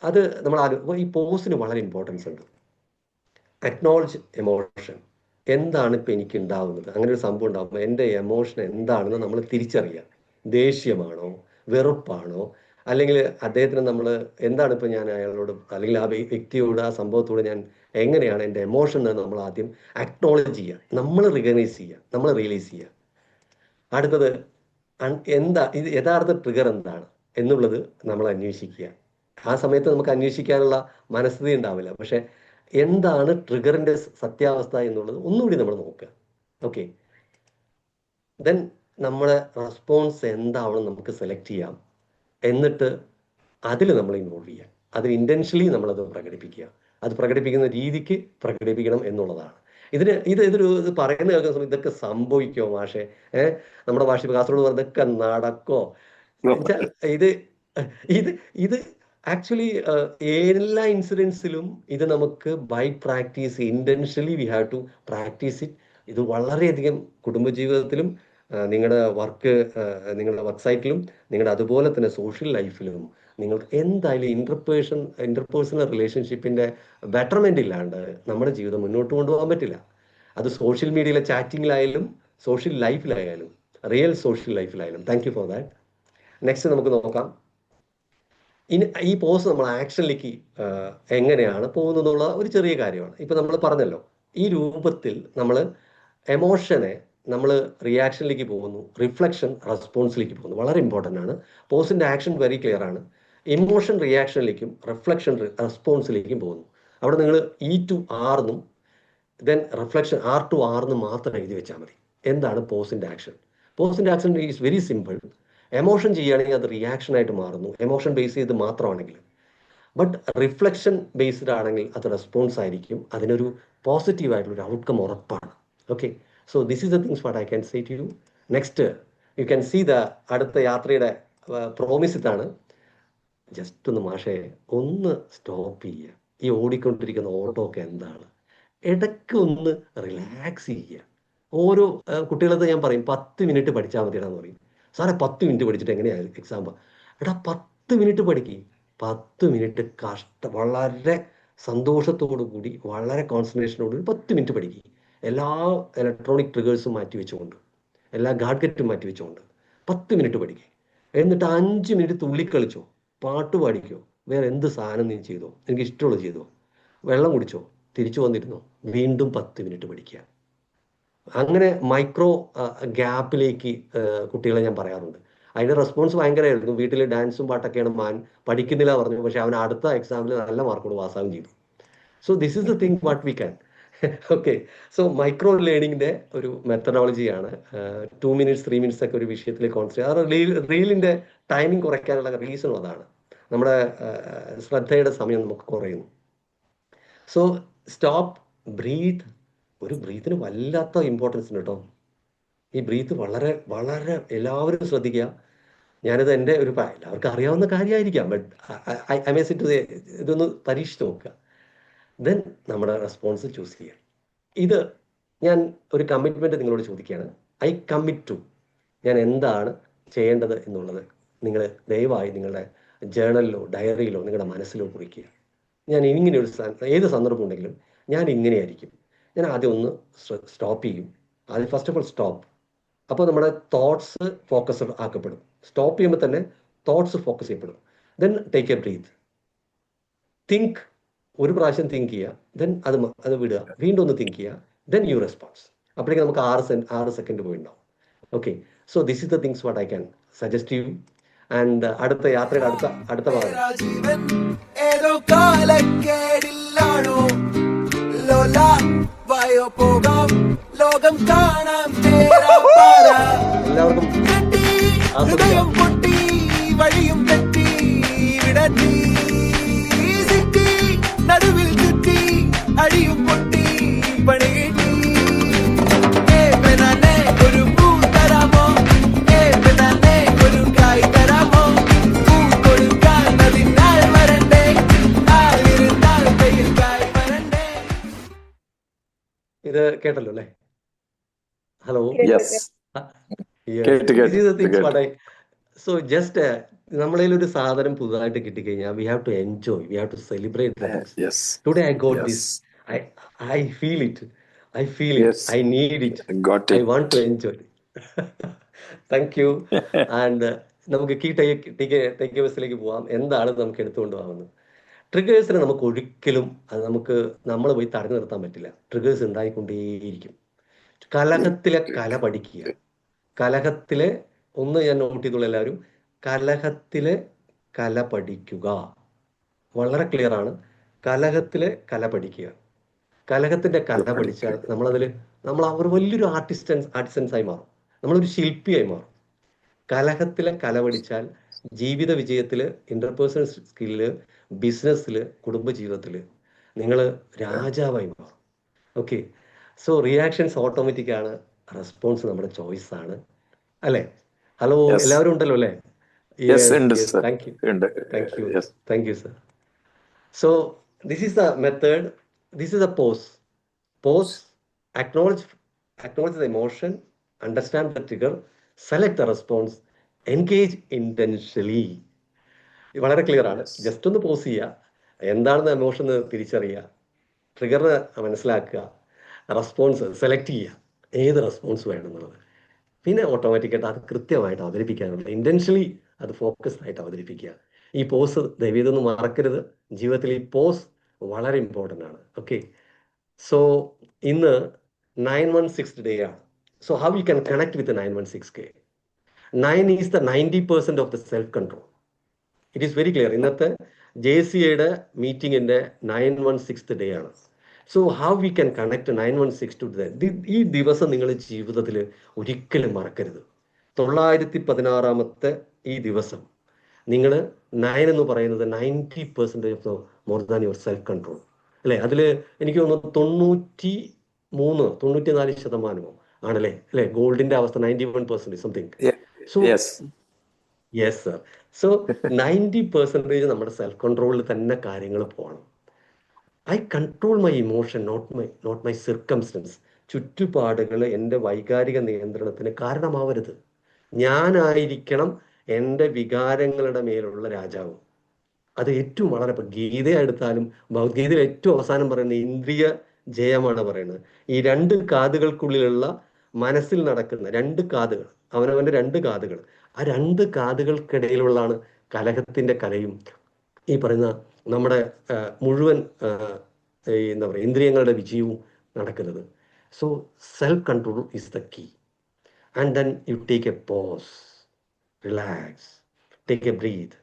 അത് നമ്മൾ ഈ പോസിന് വളരെ ഇമ്പോർട്ടൻസ് ഉണ്ട്. Acknowledge emotion. എന്താണ് ഇപ്പം എനിക്ക് ഉണ്ടാവുന്നത്? അങ്ങനെ ഒരു സംഭവം ഉണ്ടാകുമ്പോൾ എൻ്റെ എമോഷൻ എന്താണെന്ന് നമ്മൾ തിരിച്ചറിയുക. ദേഷ്യമാണോ, വെറുപ്പാണോ, അല്ലെങ്കിൽ അദ്ദേഹത്തിന് നമ്മൾ എന്താണ് ഇപ്പം ഞാൻ അയാളോട് അല്ലെങ്കിൽ ആ വ്യക്തിയോട് ആ സംഭവത്തോട് ഞാൻ എങ്ങനെയാണ് എൻ്റെ എമോഷൻ എന്ന് നമ്മൾ ആദ്യം അക്നോളജ് ചെയ്യുക, നമ്മൾ റിക്കഗ്നൈസ് ചെയ്യുക, നമ്മൾ റിയലൈസ് ചെയ്യുക. അടുത്തത് ഇത് യഥാർത്ഥ ട്രിഗർ എന്താണ് എന്നുള്ളത് നമ്മൾ അന്വേഷിക്കുക. ആ സമയത്ത് നമുക്ക് അന്വേഷിക്കാനുള്ള മനസ്ഥിതി ഉണ്ടാവില്ല. പക്ഷെ എന്താണ് ട്രിഗറിൻ്റെ സത്യാവസ്ഥ എന്നുള്ളത് ഒന്നുകൂടി നമ്മൾ നോക്കുക. ഓക്കെ, ദെൻ നമ്മുടെ റെസ്പോൺസ് എന്താവണം നമുക്ക് സെലക്ട് ചെയ്യാം. എന്നിട്ട് അതിൽ നമ്മൾ ഇൻവോൾവ് ചെയ്യുക. അതിൽ ഇൻറ്റൻഷനലി നമ്മളത് പ്രകടിപ്പിക്കുക. അത് പ്രകടിപ്പിക്കുന്ന രീതിക്ക് പ്രകടിപ്പിക്കണം എന്നുള്ളതാണ്. ഇത് പറയുന്ന കേൾക്കുന്ന സമയത്ത് ഇതൊക്കെ സംഭവിക്കോ മാഷെ, നമ്മുടെ ഭാഷ കാസർഗോഡ് പറഞ്ഞ ഇതൊക്കെ നടക്കോ? ഇത് ആക്ച്വലി എല്ലാ ഇൻസിഡൻസിലും ഇത് നമുക്ക് by practice, intentionally we have to practice it. ഇത് വളരെയധികം കുടുംബജീവിതത്തിലും നിങ്ങളുടെ വർക്ക് സൈറ്റിലും നിങ്ങളുടെ അതുപോലെ തന്നെ സോഷ്യൽ ലൈഫിലും നിങ്ങൾക്ക് എന്തായാലും ഇന്റർപേഴ്സണൽ റിലേഷൻഷിപ്പിന്റെ ബെറ്റർമെന്റ് ഇല്ലാണ്ട് നമ്മുടെ ജീവിതം മുന്നോട്ട് കൊണ്ടുപോകാൻ പറ്റില്ല. അത് സോഷ്യൽ മീഡിയയിലെ ചാറ്റിങ്ങിലായാലും സോഷ്യൽ ലൈഫിലായാലും റിയൽ സോഷ്യൽ ലൈഫിലായാലും. Thank you for that. Next നമുക്ക് നോക്കാം. ഈ പോസ് നമ്മൾ ആക്ഷനിലേക്ക് എങ്ങനെയാണ് പോകുന്നതെന്നുള്ള ഒരു ചെറിയ കാര്യമാണ്. ഇപ്പം നമ്മൾ പറഞ്ഞല്ലോ, ഈ രൂപത്തിൽ നമ്മൾ എമോഷനെ നമ്മൾ റിയാക്ഷനിലേക്ക് പോകുന്നു, റിഫ്ലക്ഷൻ റെസ്പോൺസിലേക്ക് പോകുന്നു. വളരെ ഇമ്പോർട്ടൻ്റ് ആണ്. പോസിൻ്റെ ആക്ഷൻ വെരി ക്ലിയർ ആണ്. ഇമോഷൻ റിയാക്ഷനിലേക്കും റിഫ്ലക്ഷൻ റെസ്പോൺസിലേക്കും പോകുന്നു. അവിടെ നിങ്ങൾ E to R എന്നും then reflection R to R എന്നും മാത്രം എഴുതി വെച്ചാൽ മതി. എന്താണ് പോസിൻ്റെ ആക്ഷൻ? പോസിൻ്റെ action is very simple. Emotion ചെയ്യുകയാണെങ്കിൽ അത് റിയാക്ഷനായിട്ട് മാറുന്നു, എമോഷൻ ബേസ് ചെയ്ത് മാത്രമാണെങ്കിൽ. ബട്ട് റിഫ്ലക്ഷൻ ബേസ്ഡ് ആണെങ്കിൽ അത് റെസ്പോൺസ് ആയിരിക്കും. അതിനൊരു പോസിറ്റീവായിട്ടുള്ളൊരു ഔട്ട്കം ഉറപ്പാണ്. Okay, so this is the things what I can say to you. Next you can see അടുത്ത യാത്രയുടെ പ്രോമിസ് ഇതാണ്. ജസ്റ്റ് ഒന്ന് മാഷേ ഒന്ന് സ്റ്റോപ്പ് ചെയ്യുക. ഈ ഓടിക്കൊണ്ടിരിക്കുന്ന ഓട്ടോ ഒക്കെ എന്താണ്, ഇടയ്ക്ക് ഒന്ന് റിലാക്സ് ചെയ്യുക. ഓരോ കുട്ടികളത് ഞാൻ പറയും 10 മിനിറ്റ് പഠിച്ചാൽ മതിയാണെന്ന് പറയും. സാറേ 10 മിനിറ്റ് പഠിച്ചിട്ട് എങ്ങനെയാണ് എക്സാം? എടാ 10 മിനിറ്റ് പഠിക്കുക. 10 മിനിറ്റ് വളരെ സന്തോഷത്തോടു കൂടി വളരെ കോൺസെൻട്രേഷനോട് ഒരു 10 മിനിറ്റ് പഠിക്കുക. എല്ലാ ഇലക്ട്രോണിക് ട്രിഗേഴ്സും മാറ്റി വെച്ചുകൊണ്ട്, എല്ലാ ഗാഡ്ഗറ്റും മാറ്റി വെച്ചുകൊണ്ട് 10 മിനിറ്റ് പഠിക്കുക. എന്നിട്ട് 5 മിനിറ്റ് തുള്ളിക്കളിച്ചോ, പാട്ട് പാടിക്കോ, വേറെ എന്ത് സാധനം നീ ചെയ്തോ, എനിക്ക് ഇഷ്ടമുള്ളത് ചെയ്തോ, വെള്ളം കുടിച്ചോ, തിരിച്ചു വന്നിരുന്നോ, വീണ്ടും 10 മിനിറ്റ് പഠിക്കുക. അങ്ങനെ മൈക്രോ ഗ്യാപ്പിലേക്ക് കുട്ടികളെ ഞാൻ പറയാറുണ്ട്. അതിൻ്റെ റെസ്പോൺസ് ഭയങ്കരമായിരുന്നു. വീട്ടിൽ ഡാൻസും പാട്ടൊക്കെയാണ്, പഠിക്കുന്നില്ല പറഞ്ഞു, പക്ഷെ അവൻ അടുത്ത എക്സാമിൽ നല്ല മാർക്കോട് പാസ്സാവും ചെയ്തു. So this is the thing what we can. Okay, so micro ലേണിങ്ങിൻ്റെ ഒരു മെത്തഡോളജിയാണ് 2 മിനിറ്റ്സ് 3 മിനിറ്റ്സ് ഒക്കെ ഒരു വിഷയത്തിൽ കോൺസെൻട്രേറ്റ്. അത് റീലിൻ്റെ ടൈമിംഗ് കുറയ്ക്കാനുള്ള റീസണും അതാണ്. നമ്മുടെ ശ്രദ്ധയുടെ സമയം നമുക്ക് കുറയുന്നു. So stop, breath. ഒരു ബ്രീത്തിന് വല്ലാത്ത ഇമ്പോർട്ടൻസ് ഉണ്ട് കേട്ടോ. ഈ ബ്രീത്ത് വളരെ വളരെ എല്ലാവരും ശ്രദ്ധിക്കുക. ഞാനിത് എൻ്റെ ഒരു എല്ലാവർക്കും അറിയാവുന്ന കാര്യമായിരിക്കാം, ബട്ട് ഐ മേ സിറ്റ് ഇതൊന്ന് പരീക്ഷിച്ച് നോക്കുക. ദെൻ നമ്മുടെ റെസ്പോൺസ് ചൂസ് ചെയ്യുക. ഇത് ഞാൻ ഒരു കമ്മിറ്റ്മെൻറ്റ് നിങ്ങളോട് ചോദിക്കുകയാണ്. ഐ കമ്മിറ്റ് ടു, ഞാൻ എന്താണ് ചെയ്യേണ്ടത് എന്നുള്ളത് നിങ്ങൾ ദയവായി നിങ്ങളുടെ ജേണലിലോ ഡയറിയിലോ നിങ്ങളുടെ മനസ്സിലോ കുറിക്കുക. ഞാൻ ഇങ്ങനെ ഒരു ഏത് സന്ദർഭം ഉണ്ടെങ്കിലും ഞാൻ ഇങ്ങനെയായിരിക്കും. ഞാൻ ആദ്യം ഒന്ന് സ്റ്റോപ്പ് ചെയ്യും. ആദ്യം ഫസ്റ്റ് ഓഫ് ഓൾ സ്റ്റോപ്പ്. അപ്പോൾ നമ്മുടെ തോട്ട്സ് ഫോക്കസ് ആക്കപ്പെടും. സ്റ്റോപ്പ് ചെയ്യുമ്പോൾ തന്നെ തോട്ട്സ് ഫോക്കസ് ചെയ്യപ്പെടും. Then take a breath. Think, ഒരു പ്രാവശ്യം തിങ്ക് ചെയ്യുക, ദെൻ അത് വിടുക, വീണ്ടും ഒന്ന് തിങ്ക് ചെയ്യുക, ദെൻ യു റെസ്പോൺസ്. അപ്പോഴേക്കും നമുക്ക് 6 സെക്കൻഡ് പോയിട്ടുണ്ടാവും. Okay, so this is the things what I can suggest U. And അടുത്ത യാത്രയുടെ അടുത്ത ഭാഗം ഇത് കേട്ടല്ലോ അല്ലേ? ഹലോ, സോ ജസ്റ്റ് നമ്മളതിൽ ഒരു സാധനം പുതുതായിട്ട് കിട്ടിക്കഴിഞ്ഞാൽ we have to enjoy, we have to celebrate. Today I got this, I feel it, I need it, I want to enjoy. Thank you. And നമുക്ക് ടേക്ക് എവേഴ്സിലേക്ക് പോവാം. എന്താണ് നമുക്ക് എടുത്തുകൊണ്ട് പോകാമെന്ന്. ട്രിഗേഴ്സിനെ നമുക്ക് ഒരിക്കലും നമ്മൾ പോയി തടഞ്ഞു നിർത്താൻ പറ്റില്ല. ട്രിഗേഴ്സ് ഉണ്ടായിക്കൊണ്ടേയിരിക്കും. കലഹത്തിലെ കല പഠിക്കുക. കലഹത്തിലെ ഒന്ന് ഞാൻ നോട്ട് ചെയ്തോളൂ എല്ലാവരും, കലഹത്തിലെ കല പഠിക്കുക. വളരെ ക്ലിയർ ആണ്. കലഹത്തിലെ കല പഠിക്കുക. കലഹത്തിന്റെ കല പഠിച്ചാൽ നമ്മൾ ഒരു വലിയൊരു ആർട്ടിസ്റ്റൻസ് ആയി മാറും. നമ്മളൊരു ശില്പിയായി മാറും. കലഹത്തിലെ കല പഠിച്ചാൽ ജീവിത വിജയത്തിൽ, ഇന്റർപേഴ്സണൽ സ്കില്ല്, ബിസിനസ്സിൽ, കുടുംബജീവിതത്തിൽ നിങ്ങൾ രാജാവായി മാറും. ഓക്കെ, സോ റിയാക്ഷൻസ് ഓട്ടോമാറ്റിക് ആണ്, റെസ്പോൺസ് നമ്മുടെ ചോയ്സ് ആണ്, അല്ലേ? ഹലോ, എല്ലാവരും ഉണ്ടല്ലോ അല്ലേ? Thank you sir. So this is the method, this is a pause. acknowledge the emotion, understand the trigger, select the response, engage intentionally. വളരെ ക്ലിയർ ആണ്. ജസ്റ്റ് ഒന്ന് പോസ് ചെയ്യുക, എന്താണെന്ന് എമോഷൻ തിരിച്ചറിയുക, ട്രിഗറിന് മനസ്സിലാക്കുക, റെസ്പോൺസ് സെലക്ട് ചെയ്യുക, ഏത് റെസ്പോൺസ് വേണമെന്നുള്ളത്. പിന്നെ ഓട്ടോമാറ്റിക്കായിട്ട് അത് കൃത്യമായിട്ട് അവതരിപ്പിക്കാനുള്ള, ഇന്റൻഷനലി അത് ഫോക്കസ്ഡ് ആയിട്ട് അവതരിപ്പിക്കുക. ഈ പോസ് ദയവീതൊന്നും മറക്കരുത്. ജീവിതത്തിൽ ഈ പോസ് വളരെ ഇമ്പോർട്ടൻ്റ് ആണ്. ഓക്കെ, സോ ഇന്ന് 916 ഡേ ആണ്. So how you can connect with 916K? 9 is the 90% of the self control. It is very clear. ഇന്നത്തെ JCAയുടെ മീറ്റിംഗിന്റെ 916th ഡേ ആണ്. So how we can connect 916 to that? ഈ ദിവസം നിങ്ങൾ ജീവിതത്തിൽ ഒരിക്കലും മറക്കരുത്. 916ാമത്തെ ഈ ദിവസം നിങ്ങൾ 9 എന്ന് പറയുന്നത് 90% of the more than your self control, അല്ലേ? അതിൽ എനിക്ക് തോന്നുന്നു 94% ആണല്ലേ, അല്ലേ? ഗോൾഡിന്റെ അവസ്ഥ 91% something. So yes sir. So 90% നമ്മുടെ സെൽഫ് കൺട്രോളിൽ തന്നെ കാര്യങ്ങൾ പോകണം. I control my emotion, not my circumstance. ചുറ്റുപാടുകൾ എൻ്റെ വൈകാരിക നിയന്ത്രണത്തിന് കാരണമാവരുത്. ഞാനായിരിക്കണം എൻ്റെ വികാരങ്ങളുടെ മേലുള്ള രാജാവ്. അത് ഏറ്റവും വളരെ ഇപ്പം ഗീത എടുത്താലും ഭഗവത്ഗീതയിൽ ഏറ്റവും അവസാനം പറയുന്നത് ഇന്ദ്രിയ ജയമാണ് പറയുന്നത്. ഈ 2 കാതുകൾക്കുള്ളിലുള്ള മനസ്സിൽ നടക്കുന്ന 2 കാതുകൾ, അവനവന്റെ 2 കാതുകൾ, ആ 2 കാതുകൾക്കിടയിലുള്ളതാണ് കലഹത്തിന്റെ കലയും ഈ പറയുന്ന നമ്മുടെ മുഴുവൻ ഈ എന്താ പറയുക ഇന്ദ്രിയങ്ങളുടെ വിജയവും നടക്കുന്നത്. So self control is the key. And then you take a pause, relax, take a breath,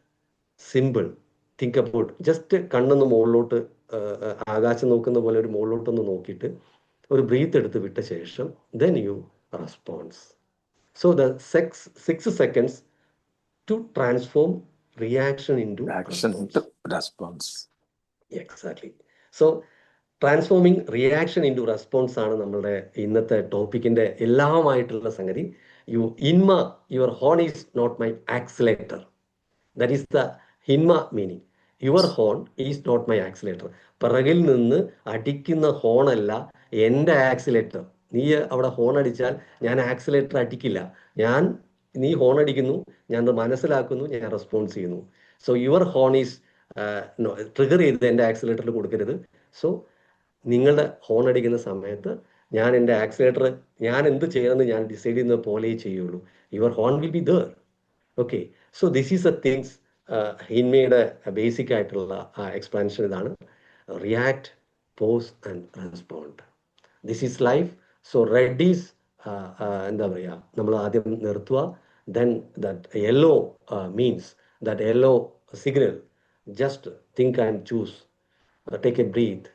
simple, think about just കണ്ണൊന്ന് മുകളിലോട്ട് ആകാശം നോക്കുന്ന പോലെ ഒരു മുകളിലോട്ടൊന്ന് നോക്കിയിട്ട് ഒരു ബ്രീത്ത് എടുത്ത് വിട്ട ശേഷം then you response. So the 6 seconds to transform reaction into response. Exactly. So transforming reaction into response ആണ് നമ്മളുടെ ഇന്നത്തെ ടോപ്പിക്കിന്റെ എല്ലാമായിട്ടുള്ള സംഗതി. Your horn is not my accelerator. That is the ഹിൻമ meaning. Your horn is not my accelerator. പിറകിൽ നിന്ന് അടിക്കുന്ന ഹോണല്ല എൻ്റെ ആക്സിലേറ്റർ. നീ അവിടെ ഹോൺ അടിച്ചാൽ ഞാൻ ആക്സിലേറ്റർ അടിക്കില്ല. നീ ഹോൺ അടിക്കുന്നു, ഞാൻ മനസ്സിലാക്കുന്നു, ഞാൻ റെസ്പോൺസ് ചെയ്യുന്നു. So your horn is trigger ചെയ്ത് എൻ്റെ ആക്സിലേറ്ററിൽ കൊടുക്കരുത്. സോ നിങ്ങളുടെ ഹോൺ അടിക്കുന്ന സമയത്ത് ഞാൻ എൻ്റെ ആക്സിലേറ്റർ ഞാൻ എന്ത് ചെയ്യണമെന്ന് ഞാൻ ഡിസൈഡ് ചെയ്യുന്ന പോലെ ചെയ്യുള്ളൂ. Your horn will be there. Okay, so this is a things. ഹിൻമയുടെ ബേസിക് ആയിട്ടുള്ള എക്സ്പാൻഷൻ ഇതാണ്. React, pause and respond. This is life. So red is എന്താ പറയുക, നമ്മൾ ആദ്യം നിർത്തുക. Then that yellow means that yellow signal, just think and choose, take a breath,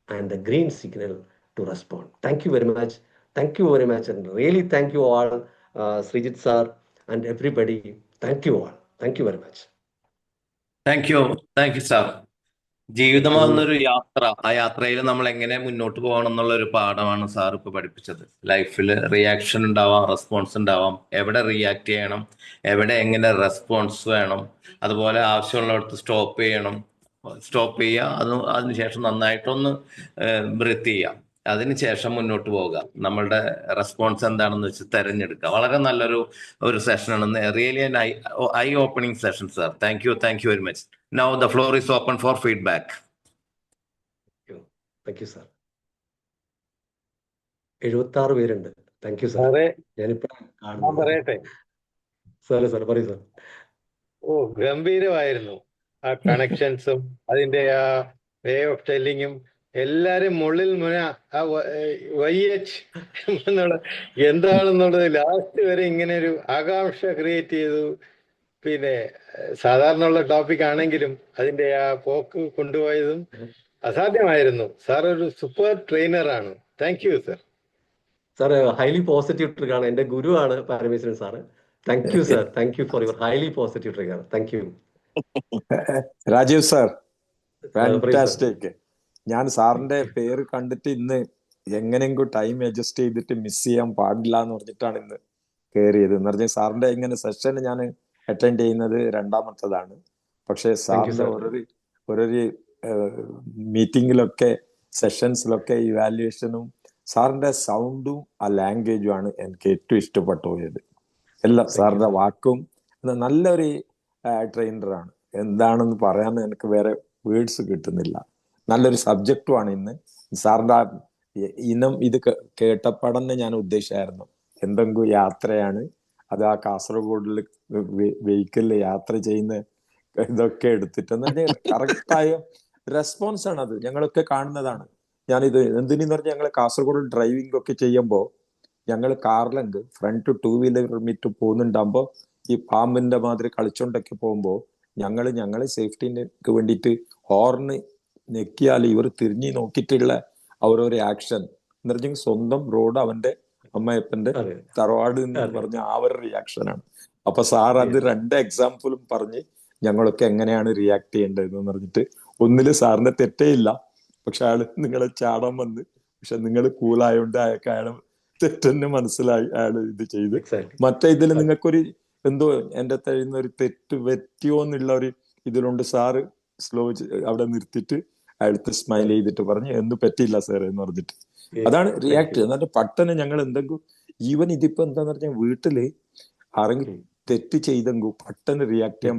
and the green signal to respond. Thank you very much. Thank you very much, and really thank you all, Srijit sir and everybody. Thank you all. Thank you very much. Thank you sir. ജീവിതമാകുന്നൊരു യാത്ര. ആ യാത്രയിൽ നമ്മൾ എങ്ങനെ മുന്നോട്ട് പോകണം എന്നുള്ള ഒരു പാഠമാണ് സാർ ഇപ്പൊ പഠിപ്പിച്ചത്. ലൈഫിൽ റിയാക്ഷൻ ഉണ്ടാവാം, റെസ്പോൺസ് ഉണ്ടാവാം. എവിടെ റിയാക്ട് ചെയ്യണം, എവിടെ എങ്ങനെ റെസ്പോൺസ് വേണം, അതുപോലെ ആവശ്യമുള്ളിടത്ത് സ്റ്റോപ്പ് ചെയ്യുക, അതിനുശേഷം നന്നായിട്ടൊന്ന് ബ്രീത്ത് ചെയ്യുക, അതിനുശേഷം മുന്നോട്ട് പോവുക, നമ്മളുടെ റെസ്പോൺസ് എന്താണെന്ന് വെച്ച് തിരഞ്ഞെടുക്കുക. വളരെ നല്ലൊരു സെഷനാണ്. Really eye opening session sir. Thank you very much. Now the floor is open for feedback. Thank you sir. 76 പേരുണ്ട്. Thank you sir. ഞാനിപ്പോ പറയട്ടെ സാർ പറയൂ സാർ. ഗംഭീരമായിരുന്നു ആ കണക്ഷൻസും അതിന്റെ ആ വേ ഓഫ് ടെല്ലിങ്ങും. എല്ലാരും മുള്ളിൽ മുന ആ YH എന്നുള്ള എന്താണെന്നുള്ളത് ലാസ്റ്റ് വരെ ഇങ്ങനെ ഒരു ആകാംക്ഷ ക്രിയേറ്റ് ചെയ്തു. പിന്നെ സാധാരണ ഉള്ള ടോപ്പിക് ആണെങ്കിലും അതിന്റെ ആ പോക്ക് കൊണ്ടുപോയതും അസാധ്യമായിരുന്നു. സാർ ഒരു സൂപ്പർ ട്രെയിനറാണ്. Thank you sir. Sir highly positive ട്രിഗറാണ്. എന്റെ ഗുരുവാണ് Parameswaran sir. Thank you sir. Thank you for your highly positive trigger. Thank you. Rajeev sir, fantastic. ഞാൻ സാറിന്റെ പേര് കണ്ടിട്ട് ഇന്ന് എങ്ങനെയെങ്കിലും ടൈം അഡ്ജസ്റ്റ് ചെയ്തിട്ട് മിസ് ചെയ്യാൻ പാടില്ല എന്ന് പറഞ്ഞിട്ടാണ് ഇന്ന് കയറിയത്. എന്ന് പറഞ്ഞാൽ സാറിന്റെ ഇങ്ങനെ സെഷൻ ഞാൻ അറ്റൻഡ് ചെയ്യുന്നത് 2ാമത്തതാണ്. പക്ഷെ സാറിന്റെ ഓരോരു മീറ്റിങ്ങിലൊക്കെ സെഷൻസിലൊക്കെ ഇവാലുവേഷനും സാറിന്റെ സൗണ്ടും ആ ലാംഗ്വേജും ആണ് എനിക്ക് ഏറ്റവും ഇഷ്ടപ്പെട്ടു പോയത്. എല്ലാം സാറിന്റെ വാക്കും നല്ലൊരു ട്രെയിനറാണ്. എന്താണെന്ന് പറയാൻ എനിക്ക് വേറെ വേർഡ്സ് കിട്ടുന്നില്ല. നല്ലൊരു സബ്ജക്റ്റുമാണ് ഇന്ന് സാറിന്റെ ഇനം. ഇത് കേട്ടപ്പടന്നെ ഞാൻ ഉദ്ദേശിച്ചായിരുന്നു എന്തെങ്കിലും യാത്രയാണ് അത് ആ കാസർഗോഡിൽ വെഹിക്കിളിൽ യാത്ര ചെയ്യുന്ന ഇതൊക്കെ എടുത്തിട്ട് കറക്റ്റായ റെസ്പോൺസ് ആണ്. അത് ഞങ്ങളൊക്കെ കാണുന്നതാണ്. ഞാനിത് എന്തിനെന്ന് പറഞ്ഞാൽ ഞങ്ങൾ കാസർഗോഡ് ഡ്രൈവിംഗ് ഒക്കെ ചെയ്യുമ്പോൾ ഞങ്ങൾ കാറിലെങ്കിൽ ഫ്രണ്ട് 2 വീലർ മിറ്റ് പോകുന്നുണ്ടാകുമ്പോൾ ഈ പാമ്പിന്റെ മാതിരി കളിച്ചോണ്ടൊക്കെ പോകുമ്പോൾ ഞങ്ങളെ സേഫ്റ്റിക്ക് വേണ്ടിയിട്ട് ഹോർണ് ഞെക്കിയാൽ ഇവർ തിരിഞ്ഞു നോക്കിയിട്ടുള്ള ഓരോരോ ആക്ഷൻ എന്ന് പറഞ്ഞാൽ സ്വന്തം റോഡ് അവന്റെ അമ്മയപ്പന്റെ തറവാട് എന്ന് പറഞ്ഞ ആ ഒരു റിയാക്ഷനാണ്. അപ്പൊ സാർ അത് 2 എക്സാമ്പിളും പറഞ്ഞ് ഞങ്ങളൊക്കെ എങ്ങനെയാണ് റിയാക്ട് ചെയ്യേണ്ടതെന്ന് പറഞ്ഞിട്ട് ഒന്നില് സാറിന്റെ തെറ്റേ ഇല്ല. പക്ഷെ അയാള് നിങ്ങളെ ചാടാൻ വന്ന്, പക്ഷെ നിങ്ങൾ കൂളായോണ്ട് അയാളെ തെറ്റെന്നെ മനസ്സിലായി അയാള് ഇത് ചെയ്ത്. മറ്റേ ഇതിൽ നിങ്ങൾക്കൊരു എന്തോ എന്റെ തരുന്ന ഒരു തെറ്റ് പറ്റിയോ എന്നുള്ള ഒരു ഇതിലുണ്ട്. സാറ് സ്ലോ അവിടെ നിർത്തിയിട്ട് അയാൾക്ക് സ്മൈൽ ചെയ്തിട്ട് പറഞ്ഞു എന്ത് പറ്റിയില്ല സാർ എന്ന് പറഞ്ഞിട്ട്. അതാണ് റിയാക്ട്. എന്നിട്ട് പട്ടനെ ഞങ്ങൾ എന്തെങ്കിലും ഈവൻ ഇതിപ്പോ എന്താന്ന് പറഞ്ഞാൽ വീട്ടില് ആരെങ്കിലും തെറ്റ് ചെയ്തെങ്കിൽ പട്ടന് റിയാക്ട് ചെയ്യാൻ